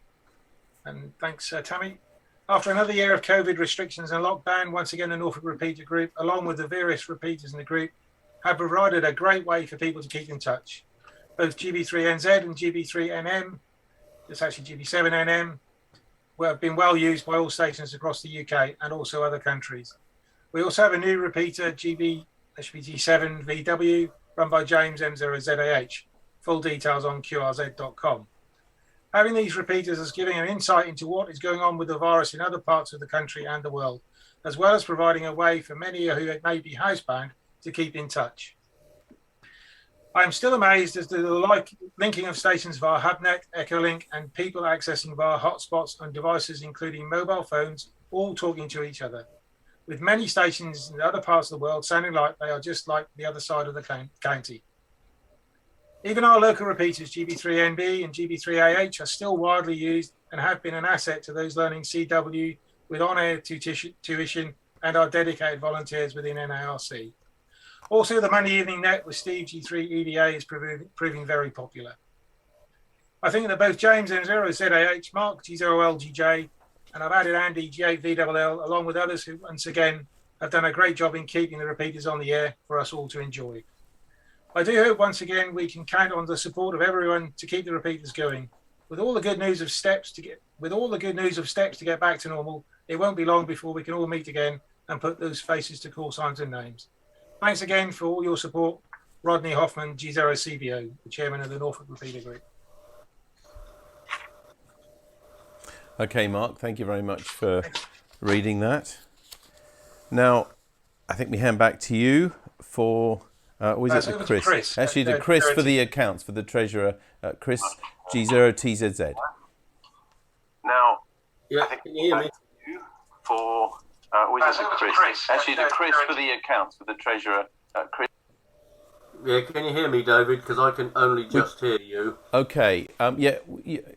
And thanks, Tammy. After another year of COVID restrictions and lockdown, once again, the Norfolk Repeater Group, along with the various repeaters in the group, have provided a great way for people to keep in touch. Both GB3NZ and GB3NM, it's actually GB7NM, have been well used by all stations across the UK and also other countries. We also have a new repeater, GB7VW, run by James M0ZAH. Full details on qrz.com. Having these repeaters is giving an insight into what is going on with the virus in other parts of the country and the world, as well as providing a way for many who may be housebound to keep in touch. I am still amazed as to the linking of stations via HubNet, Echolink, and people accessing via hotspots on devices including mobile phones, all talking to each other, with many stations in other parts of the world sounding like they are just like the other side of the county. Even our local repeaters, GB3NB and GB3AH, are still widely used and have been an asset to those learning CW with on-air tuition and our dedicated volunteers within NARC. Also, the Monday Evening Net with Steve G3 EDA is proving very popular. I think that both James M0ZAH, Mark G0LGJ, and I've added Andy G8VLL, along with others who, once again, have done a great job in keeping the repeaters on the air for us all to enjoy. I do hope, once again, we can count on the support of everyone to keep the repeaters going. With all the good news of steps to with all the good news of steps to get back to normal, it won't be long before we can all meet again and put those faces to call signs and names. Thanks again for all your support, Rodney Hoffman, G0CBO, the chairman of the Norfolk Repeater Group. Okay, Mark, thank you very much for reading that. Now, I think we hand back to you for, was it to Chris? Actually, to Chris for the accounts, for the treasurer, Chris, G0TZZ. Now, yeah, I think can you hear me? For, was it to Chris? Actually, to Chris for the accounts, for the treasurer, Chris. Yeah, can you hear me, David? Because I can only just hear you. Okay, yeah,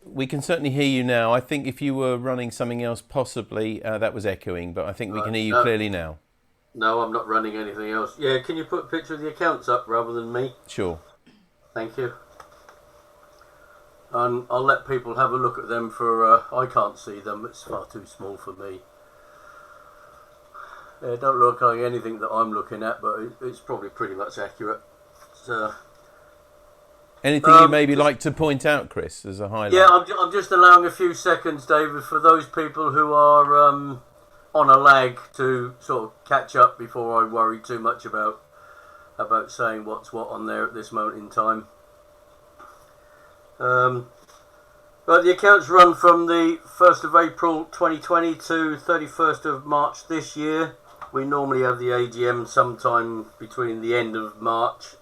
we can certainly hear you now. I think if you were running something else, possibly that was echoing, but I think we can hear you clearly now. No, I'm not running anything else. Yeah, can you put a picture of the accounts up rather than me? Sure. Thank you. And I'll let people have a look at them for, I can't see them, it's far too small for me. They don't look like anything that I'm looking at, but it's probably pretty much accurate. So, anything you maybe like to point out, Chris, as a highlight? Yeah, I'm just allowing a few seconds, David, for those people who are on a lag to sort of catch up before I worry too much about saying what's what on there at this moment in time. But the accounts run from the 1st of April 2020 to 31st of March this year. We normally have the AGM sometime between the end of March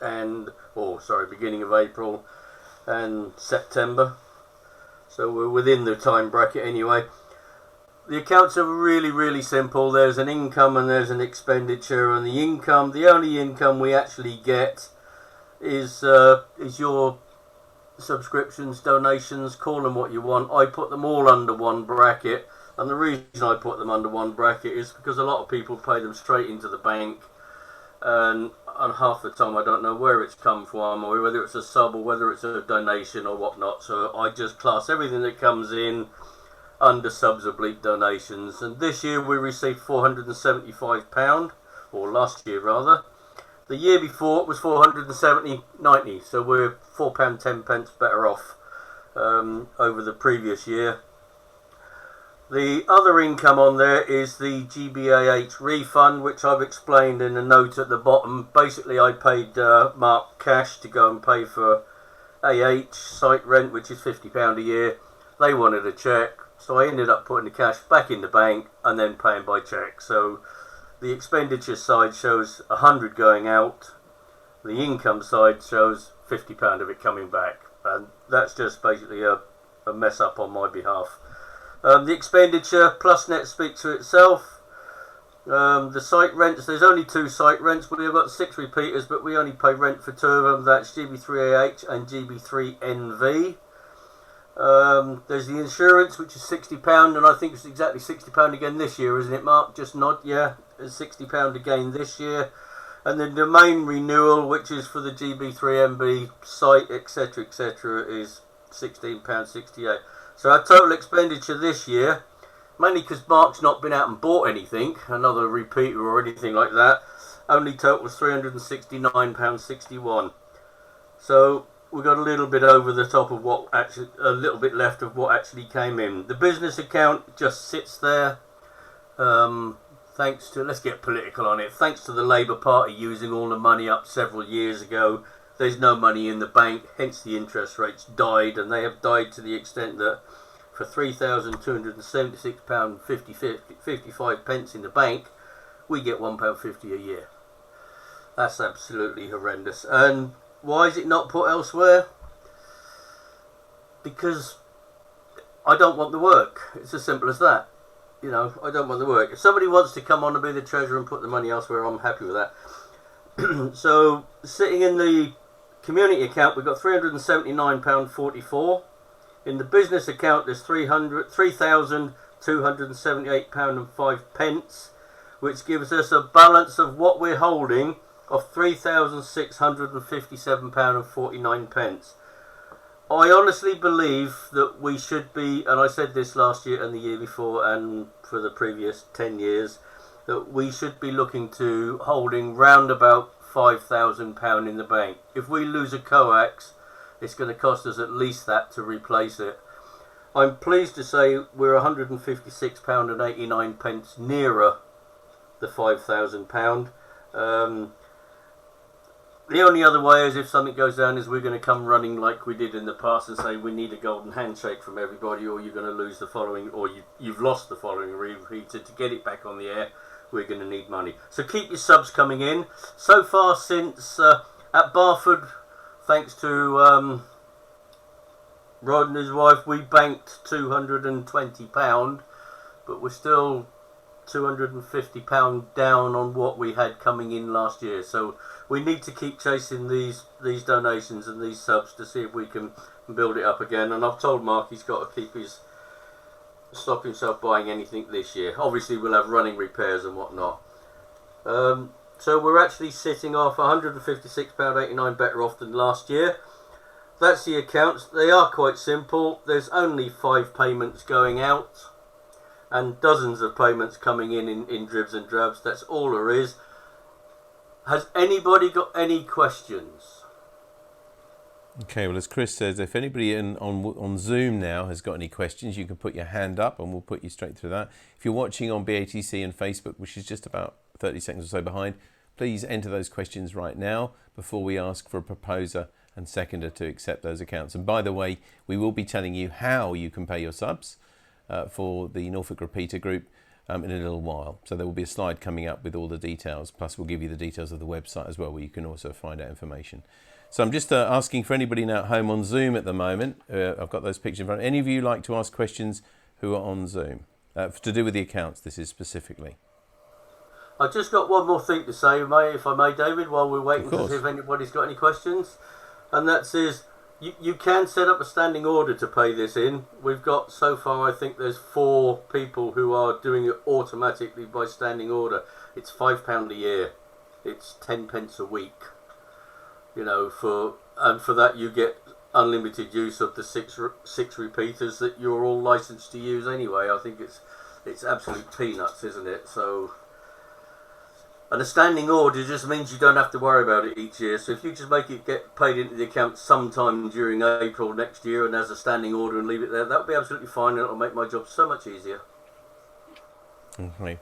beginning of April and September. So we're within the time bracket anyway. The accounts are really, really simple. There's an income and there's an expenditure, and the only income we actually get is your subscriptions, donations, call them what you want. I put them all under one bracket. And the reason I put them under one bracket is because a lot of people pay them straight into the bank, and half the time I don't know where it's come from, or whether it's a sub or whether it's a donation or whatnot. So I just class everything that comes in under subs oblique donations. And this year we received £475, or last year rather. The year before it was £470.90, so we're £4.10 better off over the previous year. The other income on there is the GBAH refund, which I've explained in a note at the bottom. Basically, I paid Mark cash to go and pay for AH site rent, which is £50 a year. They wanted a cheque, so I ended up putting the cash back in the bank and then paying by cheque. So the expenditure side shows £100 going out. The income side shows £50 of it coming back. And that's just basically a mess up on my behalf. The expenditure plus net speaks for itself. The site rents, there's only 2 site rents. We've got 6 repeaters, but we only pay rent for 2 of them. That's GB3AH and GB3NV. There's the insurance, which is £60, and I think it's exactly £60 again this year, isn't it, Mark? Just nod, yeah. It's £60 again this year. And the domain renewal, which is for the GB3NV site, etc., is £16.68. So our total expenditure this year, mainly because Mark's not been out and bought anything, another repeater or anything like that, only totals £369.61. So we got a little bit over the top of what actually, a little bit left of what actually came in. The business account just sits there. Thanks to, let's get political on it, thanks to the Labour Party using all the money up several years ago. There's no money in the bank, hence the interest rates died, and they have died to the extent that for £3,276.55 in the bank, we get £1.50 a year. That's absolutely horrendous. And why is it not put elsewhere? Because I don't want the work. It's as simple as that. You know, I don't want the work. If somebody wants to come on and be the treasurer and put the money elsewhere, I'm happy with that. So, sitting in the community account, we've got £379.44. In the business account, there's £3,278.05, which gives us a balance of what we're holding of £3,657.49. I honestly believe that we should be, and I said this last year and the year before and for the previous 10 years, that we should be looking to holding round about £5,000 in the bank. If we lose a coax, it's going to cost us at least that to replace it. I'm pleased to say we're £156.89 nearer the £5,000. The only other way is if something goes down is we're going to come running like we did in the past and say we need a golden handshake from everybody, or you're going to lose the following, or you've lost the following repeater. To get it back on the air, we're going to need money. So keep your subs coming in. So far since at Barford, thanks to Rod and his wife, we banked £220, but we're still £250 down on what we had coming in last year. So we need to keep chasing these donations and these subs to see if we can build it up again. And I've told Mark he's got to stop himself buying anything this year. Obviously we'll have running repairs and whatnot. So we're actually sitting off £156.89 better off than last year. That's the accounts. They are quite simple. There's only 5 payments going out and dozens of payments coming in dribs and drabs. That's all there is. Has anybody got any questions? Okay, well, as Chris says, if anybody on Zoom now has got any questions, you can put your hand up and we'll put you straight through that. If you're watching on BATC and Facebook, which is just about 30 seconds or so behind, please enter those questions right now before we ask for a proposer and seconder to accept those accounts. And by the way, we will be telling you how you can pay your subs for the Norfolk Repeater Group in a little while. So there will be a slide coming up with all the details, plus we'll give you the details of the website as well, where you can also find out information. So I'm just asking for anybody now at home on Zoom at the moment. I've got those pictures in front. Any of you like to ask questions who are on Zoom? To do with the accounts, this is specifically. I've just got one more thing to say, if I may, David, while we're waiting to see if anybody's got any questions. And that is, you can set up a standing order to pay this in. We've got, so far, I think there's 4 people who are doing it automatically by standing order. It's £5 a year. It's 10 pence a week. You know, for that you get unlimited use of the six repeaters that you're all licensed to use anyway. I think it's absolute peanuts, isn't it? So, and a standing order just means you don't have to worry about it each year. So if you just make it get paid into the account sometime during April next year and as a standing order and leave it there, that'll be absolutely fine. It'll make my job so much easier. Okay.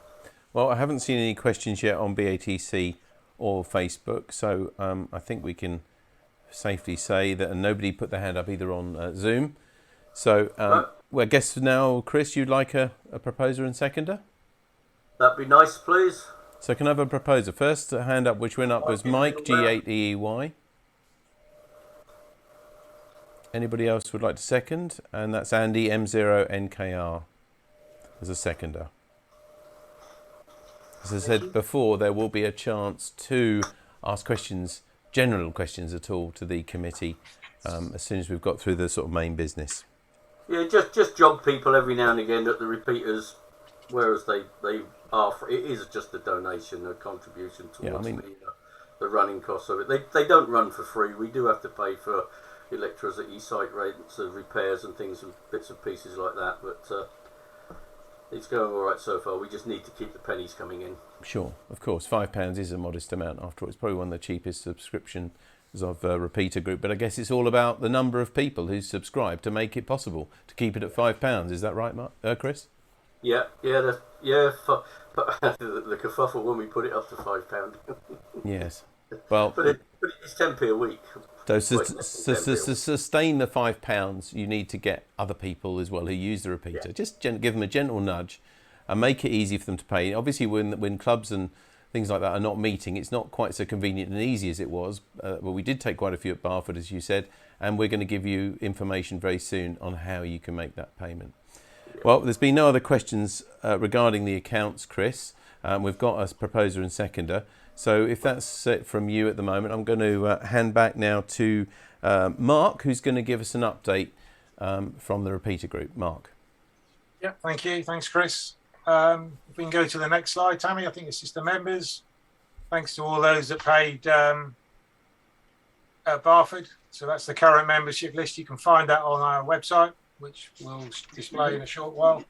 Well, I haven't seen any questions yet on BATC or Facebook, so I think we can safely say that nobody put their hand up either on Zoom. So well, I guess now, Chris, you'd like a proposer and seconder? That'd be nice, please. So can I have a proposer? First hand up which went up was Mike, G8EEY. Anybody else would like to second? And that's Andy, M0NKR, as a seconder. As I said before, there will be a chance to ask questions, general questions at all, to the committee as soon as we've got through the sort of main business. Yeah, just jog people every now and again at the repeaters, whereas they are. It is just a donation, a contribution towards the running costs of it. They don't run for free. We do have to pay for electricity, site rents, repairs and things and bits and pieces like that, but it's going all right so far. We just need to keep the pennies coming in. Sure, of course. £5 is a modest amount after all. It's probably one of the cheapest subscriptions of Repeater Group. But I guess it's all about the number of people who subscribe to make it possible to keep it at £5. Is that right, Mark? Chris? Yeah. The kerfuffle when we put it up to £5. Yes. Well, but it's 10p a week. So to sustain the £5, you need to get other people as well who use the repeater. Yeah. Just give them a gentle nudge and make it easy for them to pay. Obviously, when clubs and things like that are not meeting, it's not quite so convenient and easy as it was. But we did take quite a few at Barford, as you said, and we're going to give you information very soon on how you can make that payment. Yeah. Well, there's been no other questions regarding the accounts, Chris. We've got a proposer and seconder. So if that's it from you at the moment, I'm going to hand back now to Mark, who's going to give us an update from the Repeater Group. Mark. Yeah, thank you. Thanks, Chris. If we can go to the next slide, Tammy, I think it's just the members. Thanks to all those that paid at Barford. So that's the current membership list. You can find that on our website, which we'll display in a short while.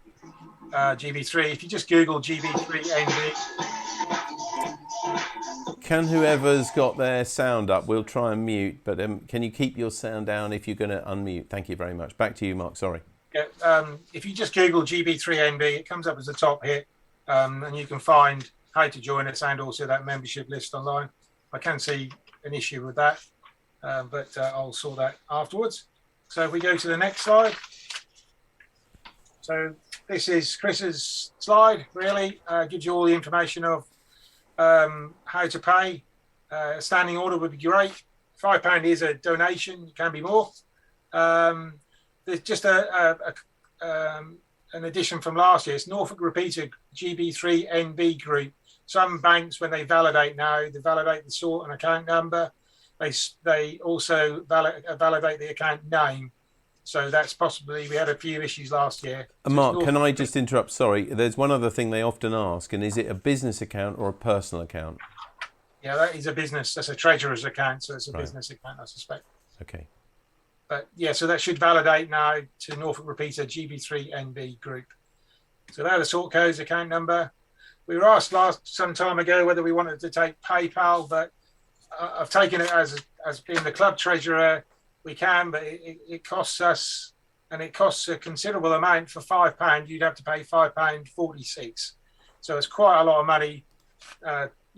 GB3, if you just Google GB3NB. Can whoever's got their sound up, we'll try and mute, but can you keep your sound down if you're going to unmute? Thank you very much. Back to you, Mark, sorry. Yeah, if you just Google GB3NB, it comes up as the top hit, and you can find how to join us and also that membership list online. I can see an issue with that, but I'll sort that afterwards. So if we go to the next slide. So this is Chris's slide, really. Gives you all the information of how to pay. A standing order would be great. £5 is a donation, it can be more. There's just an addition from last year. It's Norfolk Repeater GB3NB Group. Some banks, when they validate now, they validate the sort and account number. They also validate the account name. So that's possibly, we had a few issues last year. So Mark, can I just interrupt? Sorry, there's one other thing they often ask, and is it a business account or a personal account? Yeah, that is a business. That's a treasurer's account, so it's a business account, I suspect. Okay. But yeah, so that should validate now to Norfolk Repeater GB3NB Group. So they're the sort codes, account number. We were asked some time ago whether we wanted to take PayPal, but I've taken it as being the club treasurer. We can, but it costs us, and it costs a considerable amount. For £5, you'd have to pay £5.46. So it's quite a lot of money,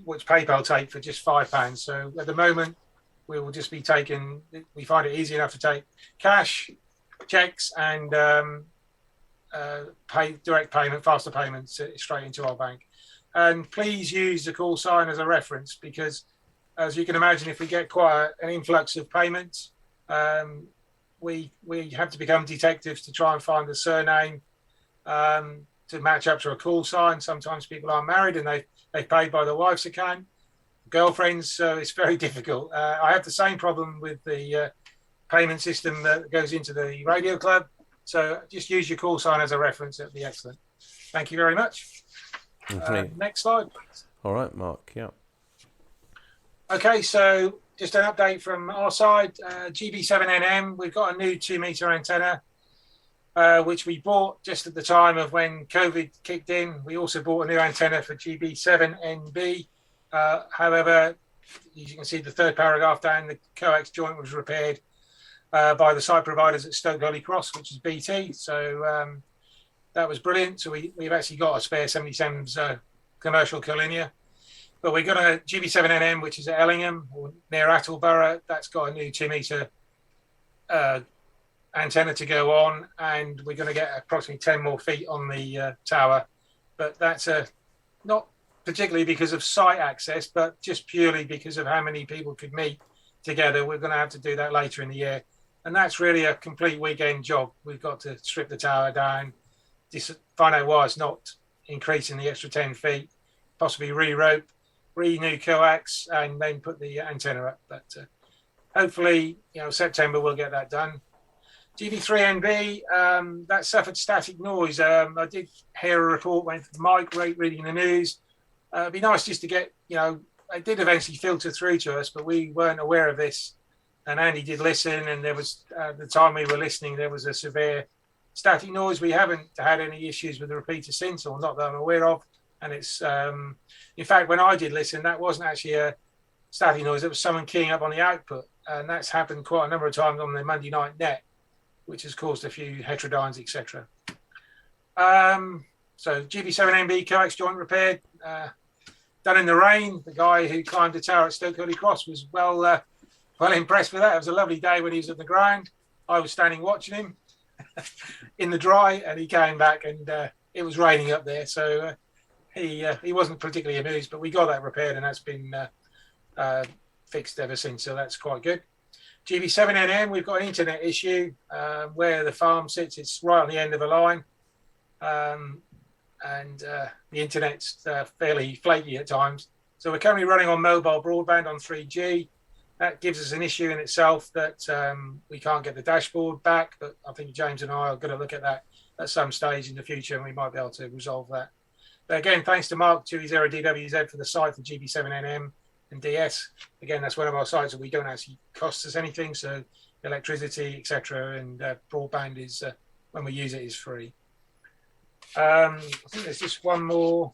which PayPal take for just £5. So at the moment, we will just be taking, we find it easy enough to take cash, checks, and direct payment, faster payments straight into our bank. And please use the call sign as a reference, because as you can imagine, if we get quite an influx of payments, we have to become detectives to try and find the surname to match up to a call sign. Sometimes people aren't married and they've paid by the wife's account, girlfriends, so it's very difficult. I have the same problem with the payment system that goes into the radio club. So just use your call sign as a reference. That'd be excellent. Thank you very much. Okay. Next slide, please. All right, Mark. Yeah. Okay, so just an update from our side. GB7NM, we've got a new 2-meter antenna, which we bought just at the time of when COVID kicked in. We also bought a new antenna for GB7NB. However, as you can see, the third paragraph down, the coax joint was repaired by the site providers at Stoke Holy Cross, which is BT. So that was brilliant. So we've actually got a spare 77's commercial collinear. But we've got a GB7NM, which is at Ellingham, or near Attleborough. That's got a new 2-meter antenna to go on, and we're going to get approximately 10 more feet on the tower. But that's not particularly because of site access, but just purely because of how many people could meet together. We're going to have to do that later in the year. And that's really a complete weekend job. We've got to strip the tower down, find out why it's not increasing the extra 10 feet, possibly re-rope, re-new coax, and then put the antenna up. But hopefully, September we'll get that done. GB3NB, that suffered static noise. I did hear a report when Mike reading the news. It'd be nice just to get, it did eventually filter through to us, but we weren't aware of this. And Andy did listen, and there was, at the time we were listening, there was a severe static noise. We haven't had any issues with the repeater since, or not that I'm aware of. And it's, in fact, when I did listen, that wasn't actually a static noise. It was someone keying up on the output. And that's happened quite a number of times on the Monday night net, which has caused a few heterodynes, etc. So GB7NB coax joint repaired, done in the rain. The guy who climbed the tower at Stoke Holy Cross was well impressed with that. It was a lovely day when he was at the ground. I was standing watching him in the dry, and he came back, and it was raining up there. So he wasn't particularly amused, but we got that repaired, and that's been fixed ever since. So that's quite good. GB7NM, we've got an internet issue where the farm sits. It's right on the end of a line, and the internet's fairly flaky at times. So we're currently running on mobile broadband on 3G. That gives us an issue in itself that we can't get the dashboard back, but I think James and I are going to look at that at some stage in the future, and we might be able to resolve that. But again, thanks to Mark 20DWZ for the site for GB7NM and DS. Again, that's one of our sites that we don't actually cost us anything, so electricity, etc., and broadband is when we use it is free. I think there's just one more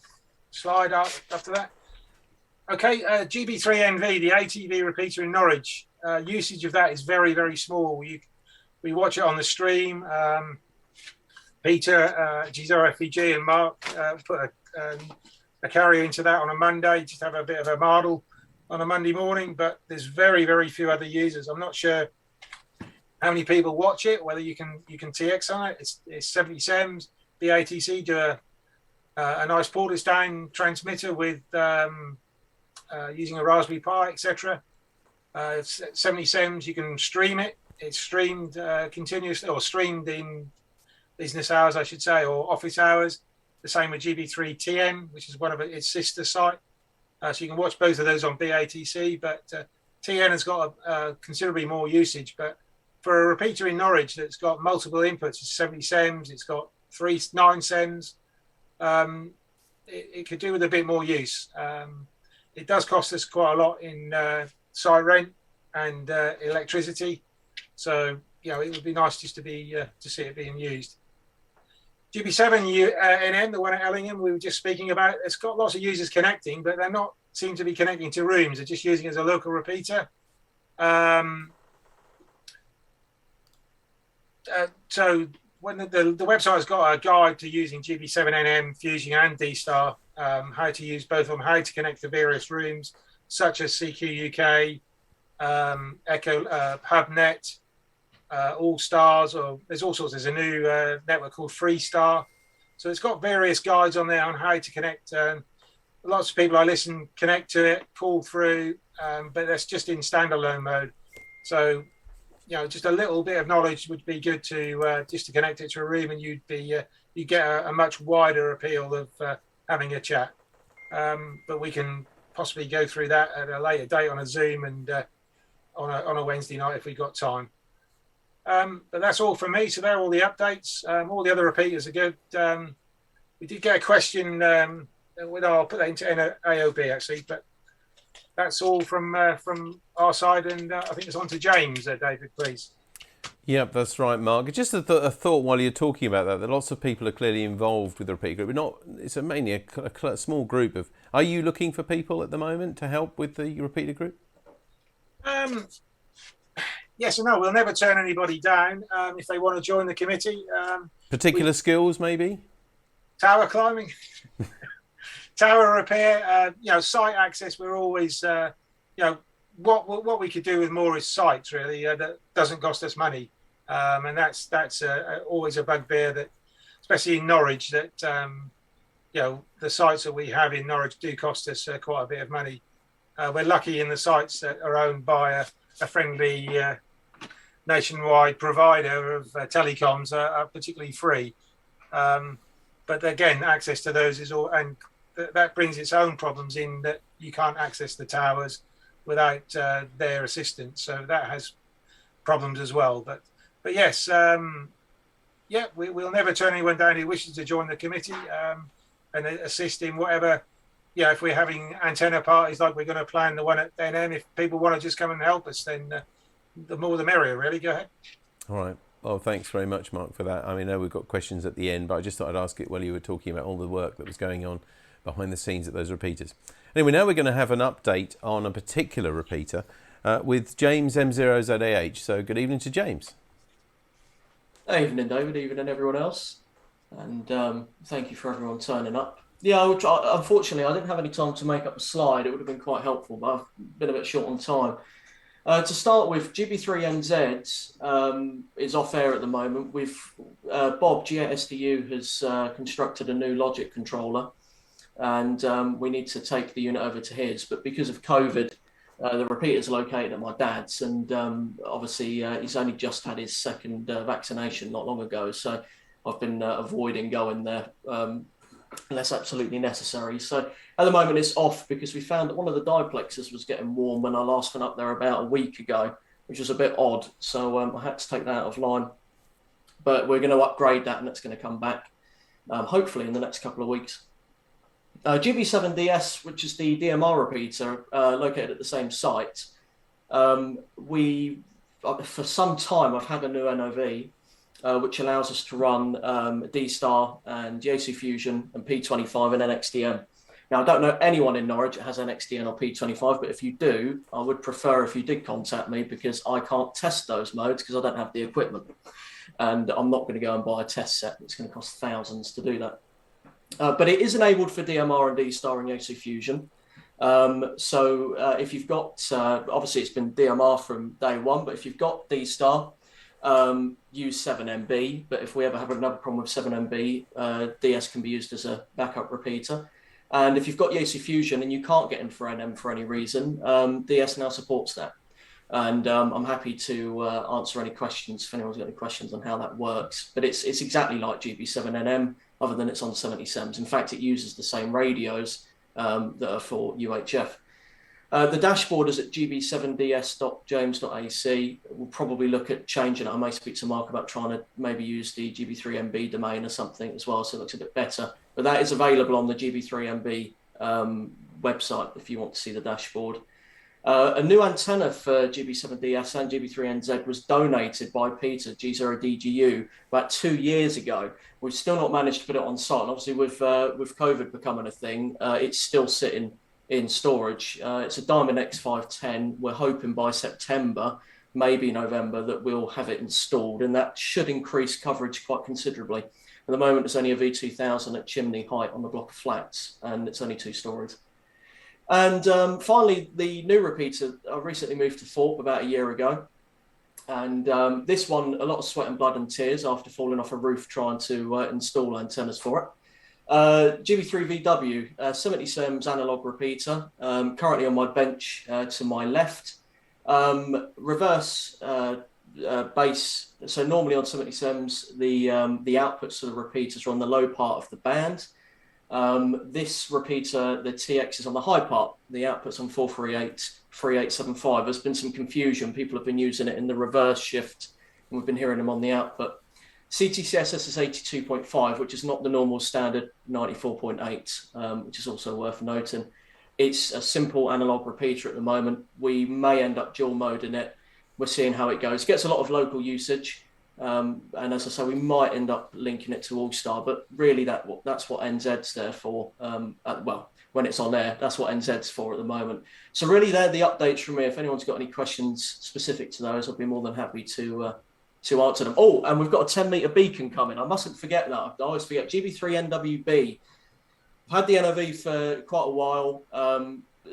slide after that. Okay, GB3NV, the ATV repeater in Norwich. Usage of that is very, very small. We watch it on the stream. Peter, G0FEG and Mark put a carrier into that on a Monday, just have a bit of a mardle on a Monday morning, but there's very, very few other users. I'm not sure how many people watch it, whether you can TX on it. It's 70 SEMS. BATC do a nice portage down transmitter with using a Raspberry Pi, etc. It's 70 SEMS. You can stream it. It's streamed continuously, or streamed in business hours, I should say, or office hours. The same with GB3TN, which is one of its sister site. So you can watch both of those on BATC, but TN has got considerably more usage. But for a repeater in Norwich that's got multiple inputs, it's 70 SEMS, it's got 9 SEMS, it could do with a bit more use. It does cost us quite a lot in site rent and electricity. So, it would be nice just to see it being used. GB7NM, the one at Ellingham we were just speaking about, it's got lots of users connecting, but they're not seem to be connecting to rooms. They're just using it as a local repeater. So when the website has got a guide to using GB7NM, Fusion and D-Star, how to use both of them, how to connect to various rooms, such as CQ UK, Echo, HubNet, All Stars, or there's all sorts. There's a new network called Freestar. So it's got various guides on there on how to connect. Lots of people I listen connect to it, call through, but that's just in standalone mode. So, just a little bit of knowledge would be good to just to connect it to a room, and you get a much wider appeal of having a chat. But we can possibly go through that at a later date on a Zoom and on a Wednesday night if we've got time. But that's all from me. So they're all the updates. All the other repeaters are good. We did get a question. I'll put that into AOB actually, but that's all from our side. And I think it's on to James, David, please. Yep, that's right, Mark. Just a thought while you're talking about that lots of people are clearly involved with the repeater group. It's mainly a small group of. Are you looking for people at the moment to help with the repeater group? Yes and no. We'll never turn anybody down if they want to join the committee. Particular skills, maybe? Tower climbing, tower repair, site access. We're always, what we could do with more is sites, really, that doesn't cost us money. And that's always a bugbear, that, especially in Norwich, that, the sites that we have in Norwich do cost us quite a bit of money. We're lucky in the sites that are owned by a friendly nationwide provider of telecoms are particularly free. But again, access to those is all, and that brings its own problems in that you can't access the towers without their assistance. So that has problems as well. But yes, we'll never turn anyone down who wishes to join the committee and assist in whatever. If we're having antenna parties like we're going to plan the one at NM, if people want to just come and help us, then the more the merrier, really. Go ahead. All right. Well, thanks very much, Mark, for that. I know we've got questions at the end, but I just thought I'd ask it while you were talking about all the work that was going on behind the scenes at those repeaters. Anyway, now we're going to have an update on a particular repeater with James M0ZAH. So good evening to James. Evening, David. Evening, everyone else. And thank you for everyone turning up. Yeah, unfortunately, I didn't have any time to make up a slide. It would have been quite helpful, but I've been a bit short on time. To start with, GB3NZ is off air at the moment. Bob, GSDU, has constructed a new logic controller, and we need to take the unit over to his. But because of COVID, the repeater's located at my dad's, and obviously he's only just had his second vaccination not long ago, so I've been avoiding going there unless absolutely necessary. So at the moment it's off because we found that one of the diplexers was getting warm when I last went up there about a week ago, which was a bit odd. So I had to take that out of line. But we're going to upgrade that, and that's going to come back hopefully in the next couple of weeks. GB7DS, which is the DMR repeater located at the same site. For some time I've had a new NOV, which allows us to run D-Star and JC Fusion and P25 and NXDN. Now, I don't know anyone in Norwich that has NXDN or P25, but if you do, I would prefer if you did contact me, because I can't test those modes because I don't have the equipment. and I'm not going to go and buy a test set. It's going to cost thousands to do that. But it is enabled for DMR and D-Star and AC Fusion. So if you've got, obviously it's been DMR from day one, but if you've got D-Star, use 7MB. But if we ever have another problem with 7MB, DS can be used as a backup repeater. And if you've got AC Fusion and you can't get in for NM for any reason, DS now supports that. And I'm happy to answer any questions if anyone's got any questions on how that works. But it's exactly like GB7NM, other than it's on 77s. In fact, it uses the same radios that are for UHF. The dashboard is at gb7ds.james.ac. We'll probably look at changing it. I may speak to Mark about trying to maybe use the GB3MB domain or something as well, so it looks a bit better. But that is available on the GB3MB website if you want to see the dashboard. A new antenna for GB7DS and GB3NZ was donated by Peter, G0DGU, about 2 years ago. We've still not managed to put it on site. And obviously, with COVID becoming a thing, it's still sitting in storage. It's a Diamond X510. We're hoping by September, maybe November, that we'll have it installed, and that should increase coverage quite considerably. At the moment, it's only a V2000 at chimney height on the block of flats, and it's only 2 stories. And finally, the new repeater, I recently moved to Thorpe about a year ago. And this one, a lot of sweat and blood and tears after falling off a roof trying to install antennas for it. GB3VW, 77's analog repeater, currently on my bench to my left. Reverse bass, so normally on 77's, the outputs of the repeaters are on the low part of the band. This repeater, the TX, is on the high part. The output's on 438, 3875. There's been some confusion. People have been using it in the reverse shift, and we've been hearing them on the output. CTCSS is 82.5, which is not the normal standard 94.8, which is also worth noting. It's a simple analog repeater at the moment. We may end up dual moding it. We're seeing how it goes. It gets a lot of local usage. And as I say, we might end up linking it to All-Star, but really that's what NZ's there for. Well, when it's on air, that's what NZ's for at the moment. So really, they're the updates from me. If anyone's got any questions specific to those, I'll be more than happy to answer them. Oh, and we've got a 10-metre beacon coming. I mustn't forget that. I always forget. GB3NWB. I've had the NOV for quite a while.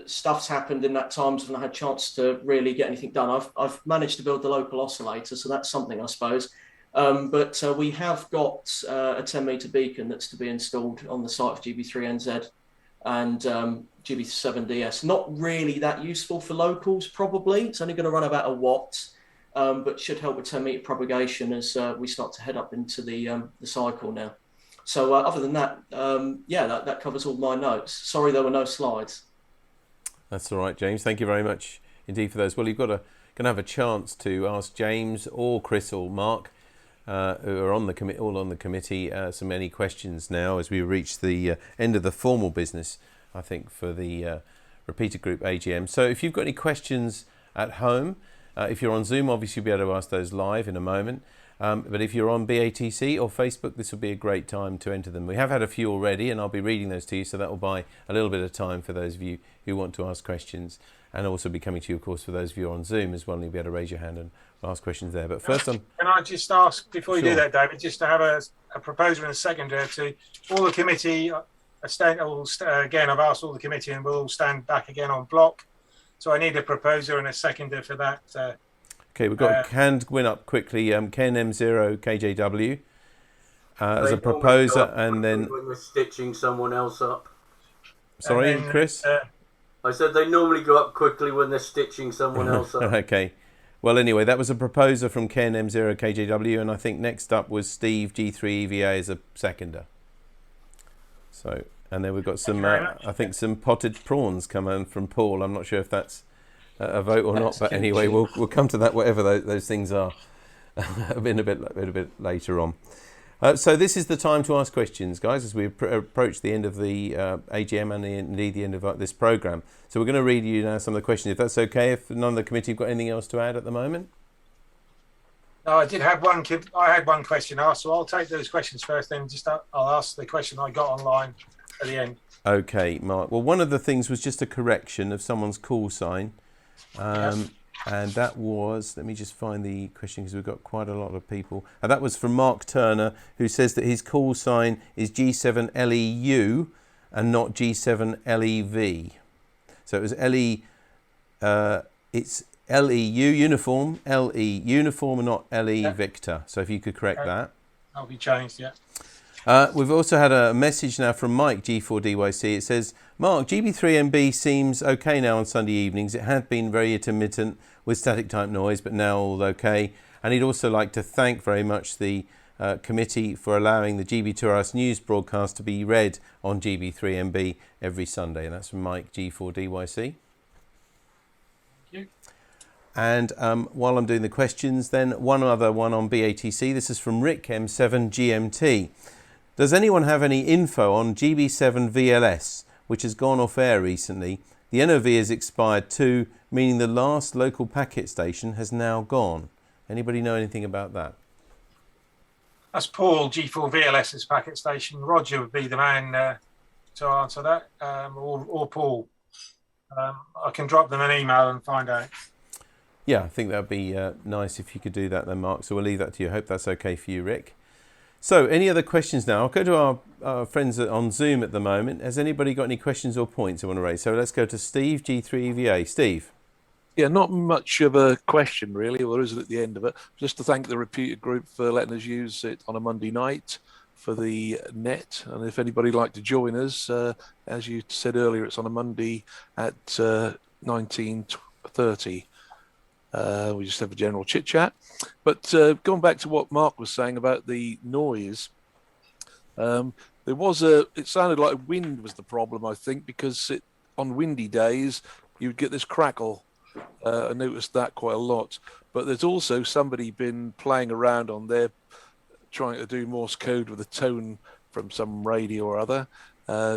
Stuff's happened in that time, so I haven't had a chance to really get anything done. I've managed to build the local oscillator, so that's something, I suppose. But we have got a 10-metre beacon that's to be installed on the site of GB3NZ and GB7DS. Not really that useful for locals, probably. It's only going to run about a watt, but should help with 10-metre propagation as we start to head up into the cycle now. So other than that, that covers all my notes. Sorry there were no slides. That's all right, James. Thank you very much indeed for those. Well, you've got going to have a chance to ask James or Chris or Mark, who are on the committee, so many questions now as we reach the end of the formal business, I think, for the Repeater Group AGM. So if you've got any questions at home, if you're on Zoom, obviously you'll be able to ask those live in a moment. But if you're on BATC or Facebook, this will be a great time to enter them. We have had a few already, and I'll be reading those to you, so that will buy a little bit of time for those of you who want to ask questions, and also be coming to you, of course, for those of you on Zoom as well. You'll be able to raise your hand and ask questions there. But first, can I just ask, before you do that, David, just to have a proposer and a seconder to all the committee. Again, I've asked all the committee, and we'll all stand back again on block. So I need a proposer and a seconder for that. Okay, we've got hand win up quickly. Ken M0 KJW as a proposer, and then when we're stitching someone else up. Sorry, then, Chris. I said they normally go up quickly when they're stitching someone else up. Okay. Well, anyway, that was a proposer from Ken M0 KJW, and I think next up was Steve G3 EVA as a seconder. So, and then we've got some, I think, some potted prawns coming from Paul. I'm not sure if that's a vote or not, but anyway, we'll come to that, whatever those things are, a bit later on. So this is the time to ask questions, guys, as we approach the end of the AGM and indeed the end of this programme. So we're going to read you now some of the questions, if that's okay, if none of the committee have got anything else to add at the moment. No, I did have one. I had one question asked, so I'll take those questions first, then I'll ask the question I got online at the end. Okay, Mark. Well, one of the things was just a correction of someone's call sign. Yes. And that was, let me just find the question because we've got quite a lot of people. And that was from Mark Turner, who says that his call sign is G7LEU and not G7LEV. So it was it's LEU uniform, LE uniform and not LE Victor. So if you could correct that. That'll be changed, yeah. We've also had a message now from Mike, G4DYC. It says, Mark, GB3MB seems okay now on Sunday evenings. It had been very intermittent with static type noise, but now all okay. And he'd also like to thank very much the committee for allowing the GB2RS news broadcast to be read on GB3MB every Sunday. And that's from Mike, G4DYC. And while I'm doing the questions, then one other one on BATC. This is from Rick, M7GMT. Does anyone have any info on GB7 VLS, which has gone off air recently? The NOV has expired too, meaning the last local packet station has now gone. Anybody know anything about that? That's Paul, G4 VLS's packet station. Roger would be the man to answer that, or Paul. I can drop them an email and find out. Yeah, I think that would be nice if you could do that then, Mark. So we'll leave that to you. I hope that's okay for you, Rick. So any other questions now? I'll go to our friends on Zoom at the moment. Has anybody got any questions or points I want to raise? So let's go to Steve, G3EVA. Steve. Yeah, not much of a question really, or is it at the end of it? Just to thank the Repeater Group for letting us use it on a Monday night for the net. And if anybody'd like to join us, as you said earlier, it's on a Monday at 19:30. We just have a general chit chat. But going back to what Mark was saying about the noise, it sounded like wind was the problem, I think, because on windy days you'd get this crackle. I noticed that quite a lot. But there's also somebody been playing around on there, trying to do Morse code with a tone from some radio or other,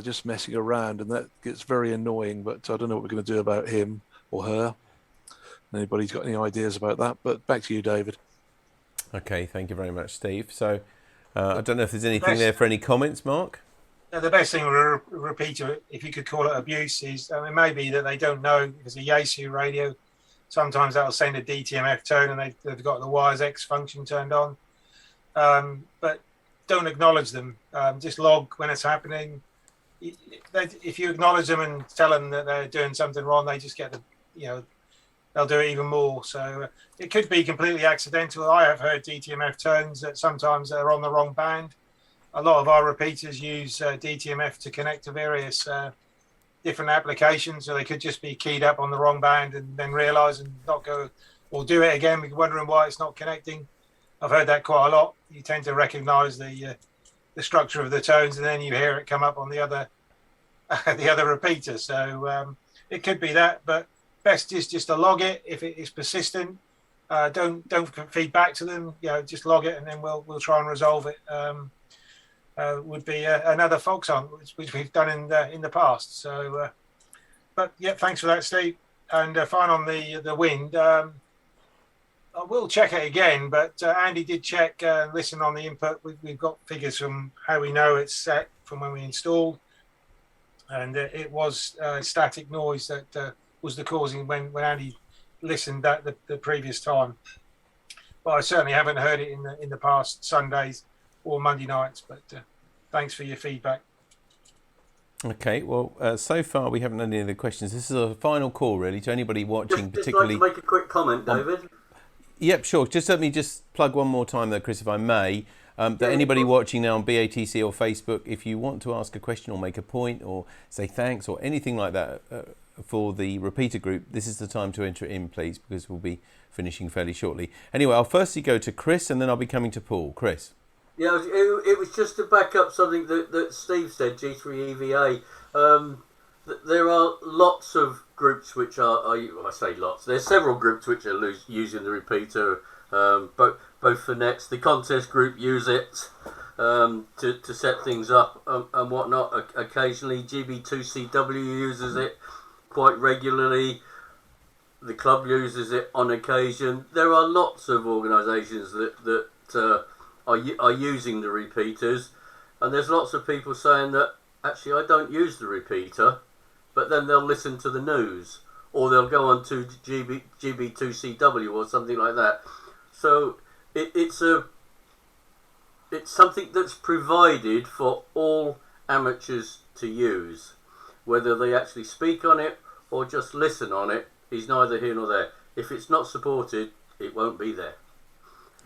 just messing around, and that gets very annoying. But I don't know what we're going to do about him or her. Anybody's got any ideas about that? But back to you, David. Okay, thank you very much, Steve. So I don't know if there's anything there for any comments, Mark? The best thing with a repeater, if you could call it abuse, is it may be that they don't know if it's a Yaesu radio. Sometimes that'll send a DTMF tone and they've got the wires X function turned on. But don't acknowledge them. Just log when it's happening. If you acknowledge them and tell them that they're doing something wrong, they just get they'll do it even more. So it could be completely accidental. I have heard DTMF tones that sometimes they're on the wrong band. A lot of our repeaters use DTMF to connect to various different applications, so they could just be keyed up on the wrong band and then realise and not go or do it again, wondering why it's not connecting. I've heard that quite a lot. You tend to recognise the structure of the tones, and then you hear it come up on the other repeater. So it could be that, but best is just to log it if it is persistent. Don't feed back to them. Just log it, and then we'll try and resolve it. Would be another fault on which we've done in the past. So, but yeah, thanks for that, Steve. And fine on the wind. I will check it again, but Andy did check and listen on the input. We've got figures from how we know it's set from when we installed, and it was static noise that was the causing when Andy listened that the previous time. But I certainly haven't heard it in the past Sundays or Monday nights, but thanks for your feedback. Okay, well, so far we haven't had any other questions. This is a final call, really, to anybody watching, particularly. Just like to make a quick comment, David. Yep, sure. Just let me plug one more time, though, Chris, if I may. That anybody watching now on BATC or Facebook, if you want to ask a question or make a point or say thanks or anything like that for the Repeater Group, this is the time to enter it in, please, because we'll be finishing fairly shortly. Anyway, I'll firstly go to Chris, and then I'll be coming to Paul. Chris. Yeah, it was just to back up something that Steve said, G3EVA. There are lots of groups which I say lots. There's several groups which are using the repeater, both for nets. The contest group use it to set things up and whatnot. Occasionally, GB2CW uses it quite regularly. The club uses it on occasion. There are lots of organisations that are using the repeaters, and there's lots of people saying that actually I don't use the repeater, but then they'll listen to the news or they'll go on to GB2CW or something like that. So it's something that's provided for all amateurs to use. Whether they actually speak on it or just listen on it is neither here nor there. If it's not supported, it won't be there.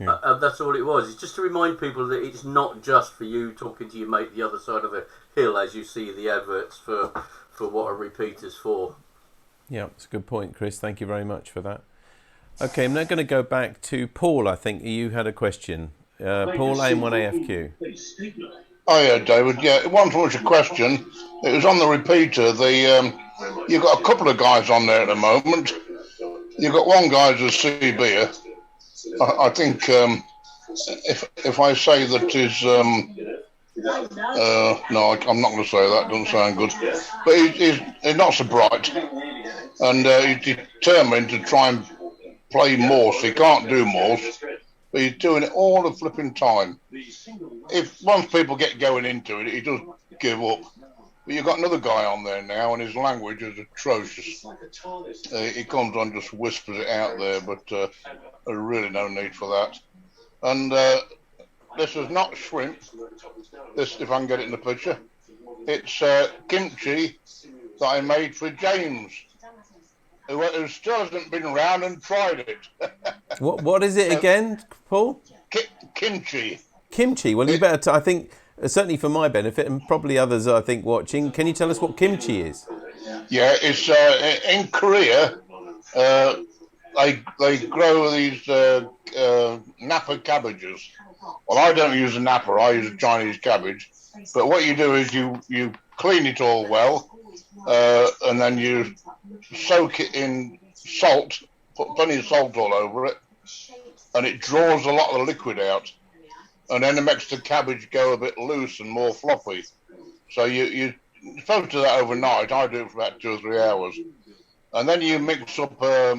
Yeah. That's all it was. It's just to remind people that it's not just for you talking to your mate the other side of the hill as you see the adverts for what a repeater's for. Yeah, that's a good point, Chris. Thank you very much for that. Okay, I'm now going to go back to Paul. I think you had a question. Paul, AM1AFQ. Oh yeah, David. Yeah, it wasn't so much a question. It was on the repeater. You've got a couple of guys on there at the moment. You've got one guy who's a CBer. I think if I say that his no, I'm not going to say that. Doesn't sound good. But he's not so bright, and he's determined to try and play Morse. He can't do Morse, but he's doing it all the flipping time. If once people get going into it, he does give up. But you've got another guy on there now, and his language is atrocious. He comes on, just whispers it out there, but there's really no need for that. And this is not shrimp. This, if I can get it in the picture, it's kimchi that I made for James, who still hasn't been around and tried it. What is it again, Paul? Kimchi. Kimchi. Well, you better. I think certainly for my benefit, and probably others, I think, watching. Can you tell us what kimchi is? Yeah, it's in Korea. They grow these Napa cabbages. Well, I don't use a Napa. I use a Chinese cabbage. But what you do is you clean it all well, and then you soak it in salt. Put plenty of salt all over it, and it draws a lot of the liquid out. And then it makes the cabbage go a bit loose and more floppy. So you're supposed to do that overnight. I do it for about 2 or 3 hours. And then you mix up a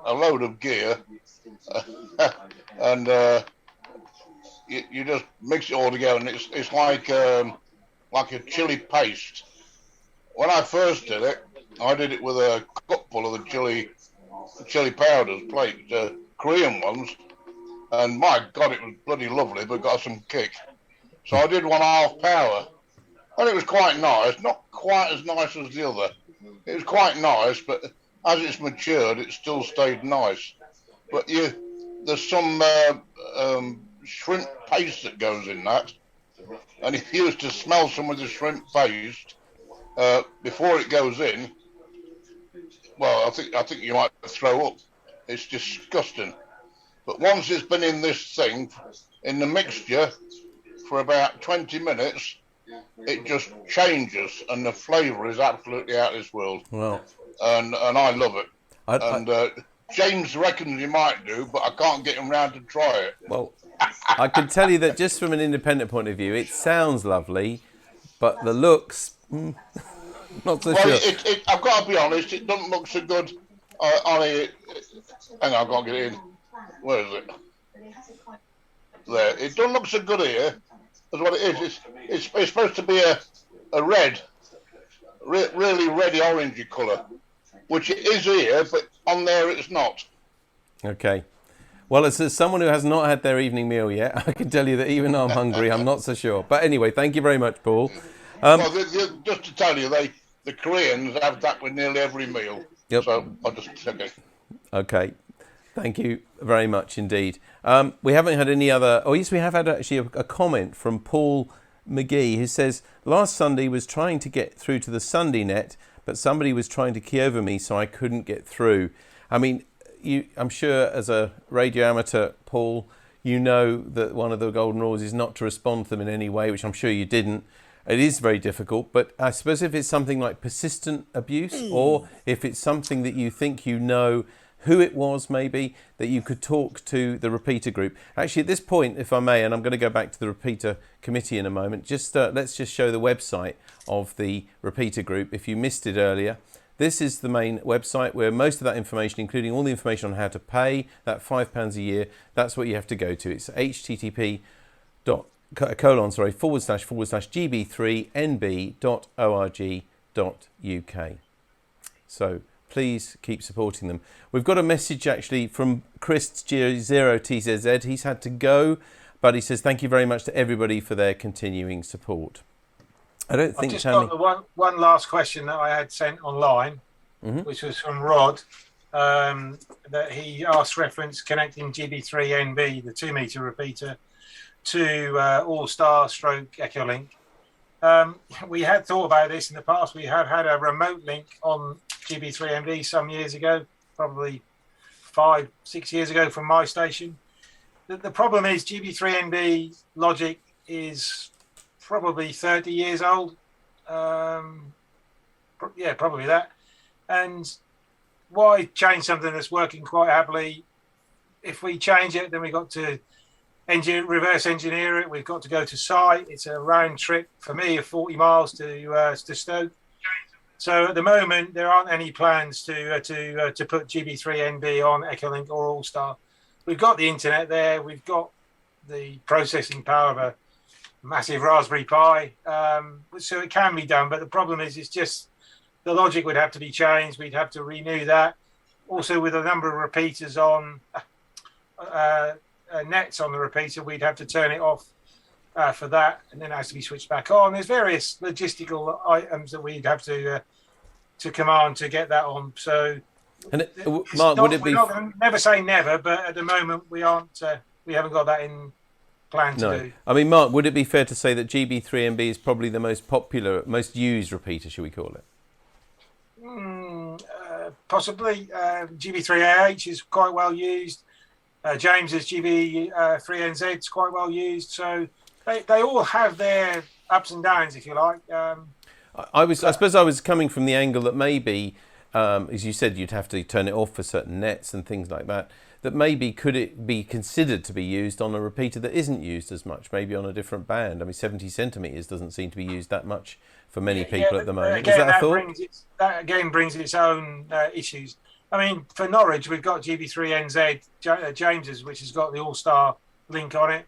load of gear, and you just mix it all together, and it's like a chili paste. When I first did it, I did it with a cupful of the chili powders, Korean ones. And my God, it was bloody lovely, but got some kick. So I did 1/2 power. And it was quite nice. Not quite as nice as the other. It was quite nice, but as it's matured, it still stayed nice. But there's some shrimp paste that goes in that. And if you was to smell some of the shrimp paste before it goes in, well, I think you might throw up. It's disgusting. But once it's been in this thing, in the mixture, for about 20 minutes, it just changes, and the flavour is absolutely out of this world. Well, and I love it. James reckons he might do, but I can't get him round to try it. Well, I can tell you that just from an independent point of view, it sounds lovely, but the looks, not so sure. I've got to be honest, it doesn't look so good on a... Hang on, I can't get it in. Where is it? There. It doesn't look so good here as what it is. It's supposed to be a red, really reddy orangey colour, which it is here, but on there it's not. Okay. Well, as someone who has not had their evening meal yet, I can tell you that even though I'm hungry, I'm not so sure. But anyway, thank you very much, Paul. Just to tell you, the Koreans have that with nearly every meal. Yep. So I'll just check it. Okay. Thank you very much indeed. We haven't had any other... Oh, yes, we have had actually a comment from Paul McGee, who says, last Sunday was trying to get through to the Sunday net, but somebody was trying to key over me, so I couldn't get through. I mean, I'm sure as a radio amateur, Paul, you know that one of the golden rules is not to respond to them in any way, which I'm sure you didn't. It is very difficult, but I suppose if it's something like persistent abuse, or if it's something that you think you know who it was, maybe, that you could talk to the repeater group. Actually, at this point, if I may, and I'm going to go back to the repeater committee in a moment, let's just show the website of the repeater group. If you missed it earlier, this is the main website where most of that information, including all the information on how to pay that £5 a year, that's what you have to go to. It's http://gb3nb.org.uk. So please keep supporting them. We've got a message actually from Chris G0TZZ. He's had to go, but he says thank you very much to everybody for their continuing support. I don't think I've just got the one last question that I had sent online, which was from Rod, that he asked reference connecting GB3NB, the 2-meter repeater, to All-Star stroke Echolink. We had thought about this in the past. We have had a remote link on GB3NB some years ago, probably 5-6 years ago from my station. The problem is GB3NB logic is probably 30 years old. Yeah, probably that. And why change something that's working quite happily? If we change it, then we've got to reverse engineer it. We've got to go to site. It's a round trip for me of 40 miles to Stoke. So at the moment, there aren't any plans to put GB3NB on Echolink or All-Star. We've got the internet there. We've got the processing power of a massive Raspberry Pi, so it can be done. But the problem is, it's just the logic would have to be changed. We'd have to renew that. Also, with a number of repeaters on nets on the repeater, we'd have to turn it off for that, and then it has to be switched back on. There's various logistical items that we'd have to command to get that on. So, and Mark, would it be? Never say never, but at the moment we aren't. We haven't got that in plan to do. I mean, Mark, would it be fair to say that GB3NB is probably the most popular, most used repeater, should we call it? Possibly. GB3AH is quite well used. James's GB3NZ is quite well used. So they all have their ups and downs, if you like. I suppose I was coming from the angle that maybe, as you said, you'd have to turn it off for certain nets and things like that. That maybe could it be considered to be used on a repeater that isn't used as much, maybe on a different band? I mean, 70 centimetres doesn't seem to be used that much for many people at the moment. Again, Is that a thought? That again brings its own issues. I mean, for Norwich, we've got GB3NZ James's, which has got the All-Star link on it.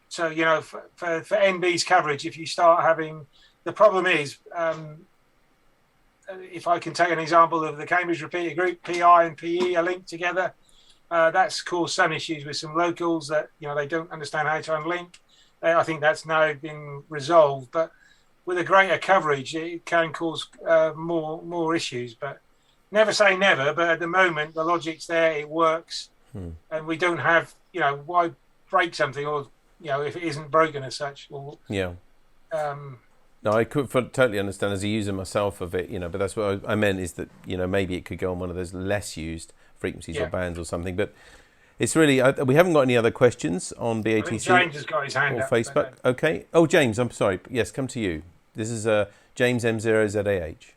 So, you know, for NB's coverage, if you start having... The problem is... if I can take an example of the Cambridge Repeater Group, PI and PE are linked together. That's caused some issues with some locals that, you know, they don't understand how to unlink. I think that's now been resolved, but with a greater coverage, it can cause more issues. But never say never. But at the moment, the logic's there, it works, and we don't have, you know, why break something, or, you know, if it isn't broken as such. Or, yeah. No, I could totally understand as a user myself of it, you know, but that's what I meant is that, you know, maybe it could go on one of those less used frequencies or bands or something. But it's really, we haven't got any other questions on BATC James has got his hand or up, Facebook. Okay. Oh, James, I'm sorry. Yes, come to you. This is James M0ZAH.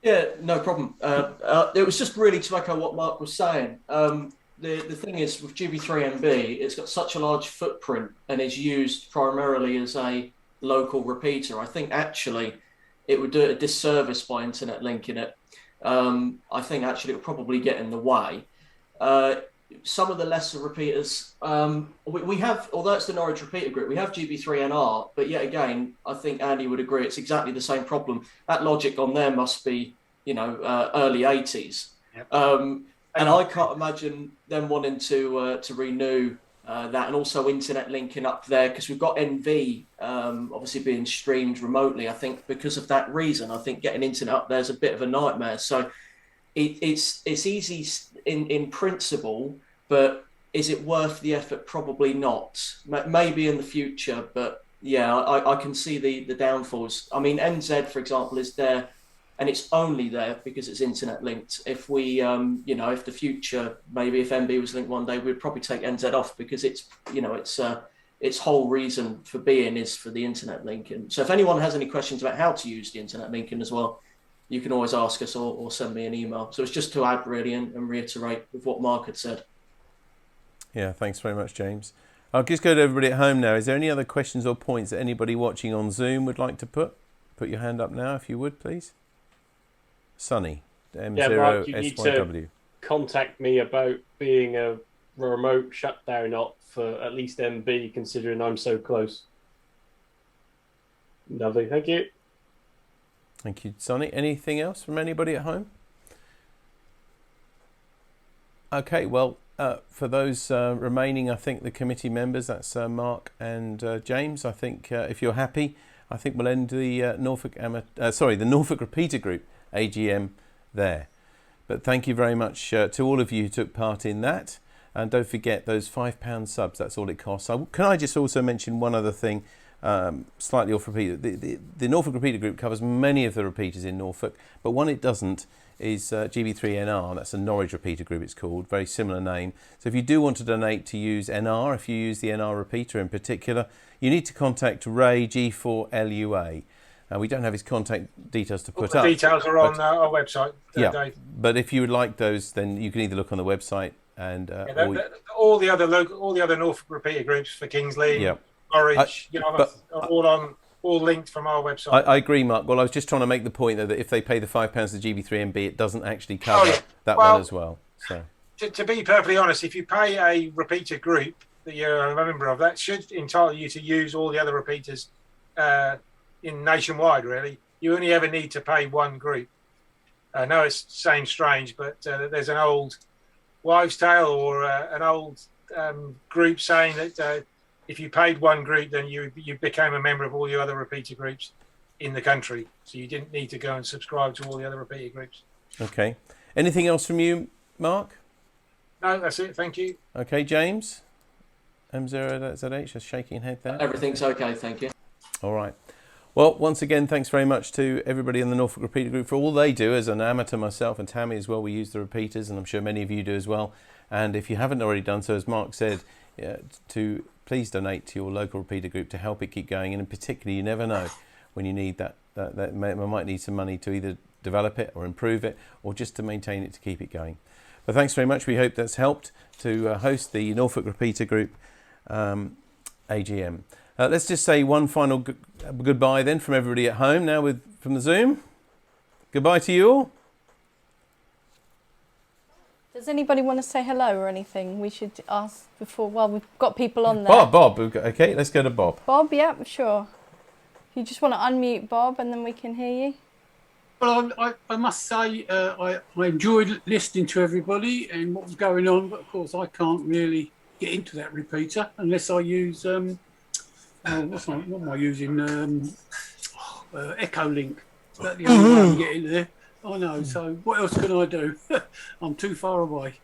Yeah, no problem. It was just really to echo what Mark was saying. The thing is, with GB3NB, it's got such a large footprint and is used primarily as a local repeater. I think actually it would do it a disservice by internet linking it. I think actually it would probably get in the way. Some of the lesser repeaters, we have, although it's the Norwich Repeater Group, we have GB3NR, but yet again, I think Andy would agree it's exactly the same problem. That logic on there must be, you know, early 80s. Yep. And I can't imagine them wanting to renew that, and also internet linking up there, because we've got NV obviously being streamed remotely. I think because of that reason, I think getting internet up there is a bit of a nightmare. So it's easy in principle, but is it worth the effort? Probably not. Maybe in the future, but yeah, I can see the downfalls. I mean, NZ, for example, is there, and it's only there because it's internet linked. If we, you know, if the future, maybe if NB was linked one day, we'd probably take NZ off, because it's, you know, its whole reason for being is for the internet linking. So if anyone has any questions about how to use the internet linking as well, you can always ask us or send me an email. So it's just to add really and reiterate with what Mark had said. Yeah, thanks very much, James. I'll just go to everybody at home now. Is there any other questions or points that anybody watching on Zoom would like to put? Put your hand up now, if you would, please. Sunny, M0SYW. Yeah, Mark, you need to contact me about being a remote shutdown op for at least MB, considering I'm so close. Lovely, thank you. Thank you, Sonny. Anything else from anybody at home? Okay, well, for those remaining, I think the committee members, that's Mark and James, I think if you're happy, I think we'll end the the Norfolk Repeater Group AGM there. But thank you very much to all of you who took part in that. And don't forget those £5 subs, that's all it costs. Can I just also mention one other thing, slightly off repeater? The Norfolk Repeater Group covers many of the repeaters in Norfolk, but one it doesn't is GB3NR. That's a Norwich Repeater Group, it's called, very similar name. So if you do want to donate to use NR, if you use the NR repeater in particular, you need to contact Ray G4LUA. We don't have his contact details to put up. The details are on our website. Yeah, but if you would like those, then you can either look on the website and all the other Norfolk Repeater Groups for Kingsley, Norwich, all linked from our website. I agree, Mark. Well, I was just trying to make the point that if they pay the £5 to GB3MB, it doesn't actually cover that one as well. So, to be perfectly honest, if you pay a repeater group that you're a member of, that should entitle you to use all the other repeaters in nationwide. Really, you only ever need to pay one group. I know it seems strange, but there's an old wives' tale or an old group saying that if you paid one group, then you became a member of all the other repeater groups in the country. So you didn't need to go and subscribe to all the other repeater groups. Okay. Anything else from you, Mark? No, that's it. Thank you. Okay, James? M0ZH, just shaking head there. Everything's okay, thank you. All right. Well, once again, thanks very much to everybody in the Norfolk Repeater Group for all they do. As an amateur myself and Tammy as well, we use the repeaters, and I'm sure many of you do as well. And if you haven't already done so, as Mark said, to please donate to your local repeater group to help it keep going. And in particular, you never know when you need that might need some money to either develop it or improve it or just to maintain it to keep it going. But thanks very much. We hope that's helped to host the Norfolk Repeater Group AGM. Let's just say one final goodbye then from everybody at home now from the Zoom. Goodbye to you all. Does anybody want to say hello or anything? We should ask before. Well, we've got people on there. Bob. Okay, let's go to Bob. Bob, yeah, sure. You just want to unmute Bob and then we can hear you. Well, I must say I enjoyed listening to everybody and what was going on, but of course I can't really get into that repeater unless I use what am I using? Echo Link. That's the only way I can get in there. I know. So what else can I do? I'm too far away.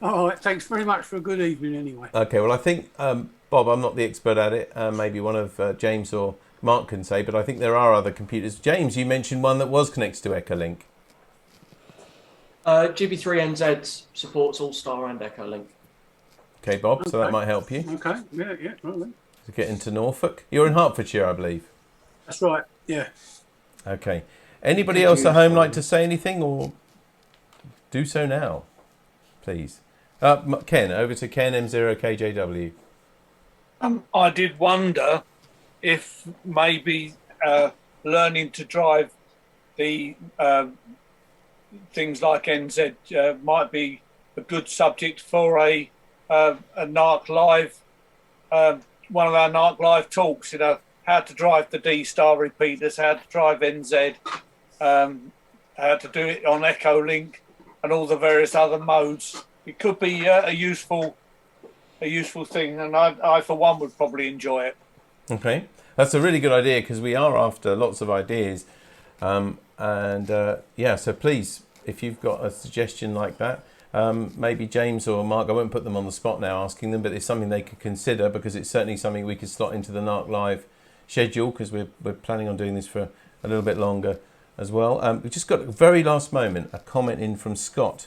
All right. Thanks very much for a good evening. Anyway. Okay. Well, I think Bob, I'm not the expert at it. Maybe one of James or Mark can say, but I think there are other computers. James, you mentioned one that was connected to Echo Link. GB3NZ supports All-Star and Echo Link. Okay, Bob. So that might help you. Okay. Yeah. Right then. To get into Norfolk. You're in Hertfordshire, I believe. That's right, yeah. Okay. Anybody else at home like to say anything or do so now, please? Ken, over to Ken, M0KJW. I did wonder if maybe learning to drive the things like NZ might be a good subject for a NARC Live one of our NARC Live talks, how to drive the D-Star repeaters, how to drive NZ, how to do it on Echo Link and all the various other modes. It could be a useful thing, and I for one would probably enjoy it. Okay, that's a really good idea because we are after lots of ideas, so please, if you've got a suggestion like that, maybe James or Mark, I won't put them on the spot now asking them, but it's something they could consider because it's certainly something we could slot into the NARC Live schedule because we're planning on doing this for a little bit longer as well. We've just got a very last moment, a comment in from Scott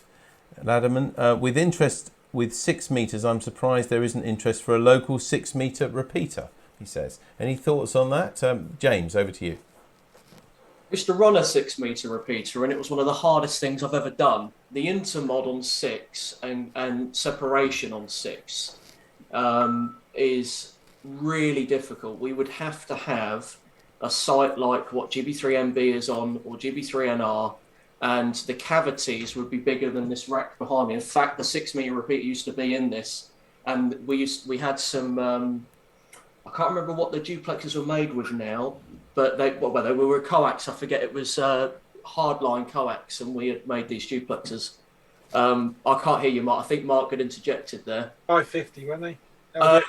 Ladderman. With interest with 6 meters, I'm surprised there isn't interest for a local 6 meter repeater, he says. Any thoughts on that? James, over to you. I used to run a 6 meter repeater and it was one of the hardest things I've ever done. The intermod on 6 and separation on 6 is really difficult. We would have to have a site like what GB3MB is on or GB3NR, and the cavities would be bigger than this rack behind me. In fact, the 6 meter repeater used to be in this, and we had some I can't remember what the duplexes were made with now, but they were coax. I forget, it was hardline coax, and we had made these duplexes. I can't hear you, Mark. I think Mark got interjected there. 550, weren't they?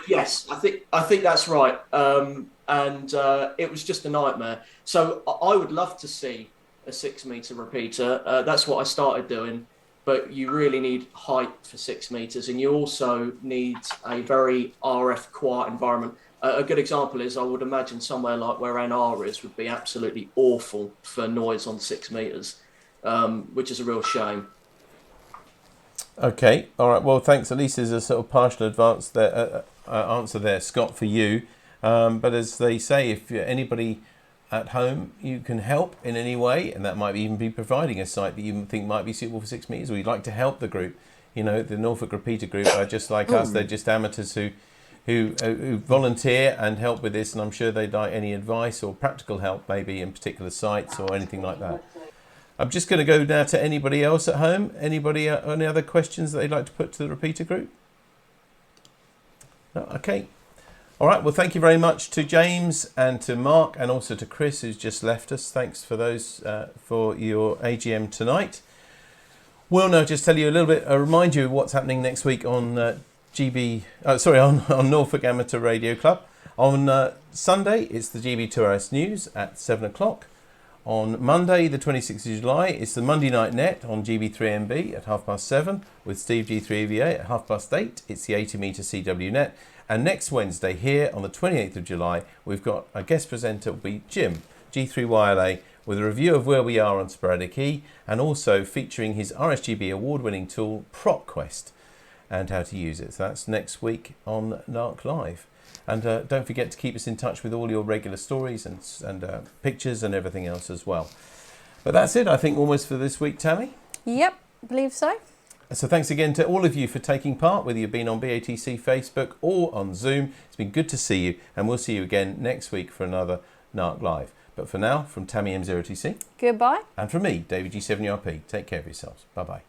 Yes, I think that's right. And it was just a nightmare. So I would love to see a 6 meter repeater. That's what I started doing. But you really need height for 6 meters, and you also need a very RF quiet environment. A good example is, I would imagine somewhere like where NR is would be absolutely awful for noise on 6 meters, which is a real shame. Okay, all right. Well, thanks. At least there's a sort of partial answer there, Scott, for you. But as they say, if anybody at home you can help in any way, and that might even be providing a site that you think might be suitable for 6 meters, or you'd like to help the group, you know, the Norfolk Repeater Group are just like us. They're just amateurs who volunteer and help with this, and I'm sure they'd like any advice or practical help, maybe in particular sites or anything like that. I'm just going to go now to anybody else at home. Anybody, any other questions that they'd like to put to the Repeater Group? No? Okay. All right. Well, thank you very much to James and to Mark, and also to Chris, who's just left us. Thanks for those for your AGM tonight. We'll now just tell you a little bit, remind you of what's happening next week on on Norfolk Amateur Radio Club. On Sunday, it's the GB 2RS News at 7 o'clock. On Monday, the 26th of July, it's the Monday Night Net on GB3MB at 7:30 with Steve G3EVA at 8:30. It's the 80 metre CW Net. And next Wednesday here on the 28th of July, we've got a guest presenter, will be Jim, G3YLA, with a review of where we are on sporadic E, and also featuring his RSGB award-winning tool, PropQuest, and how to use it. So that's next week on NARC Live. And don't forget to keep us in touch with all your regular stories and pictures and everything else as well. But that's it, I think, almost for this week, Tammy. Yep, believe so. So thanks again to all of you for taking part, whether you've been on BATC Facebook or on Zoom. It's been good to see you, and we'll see you again next week for another NARC Live. But for now, from Tammy M0TC. Goodbye. And from me, David G7URP. Take care of yourselves. Bye-bye.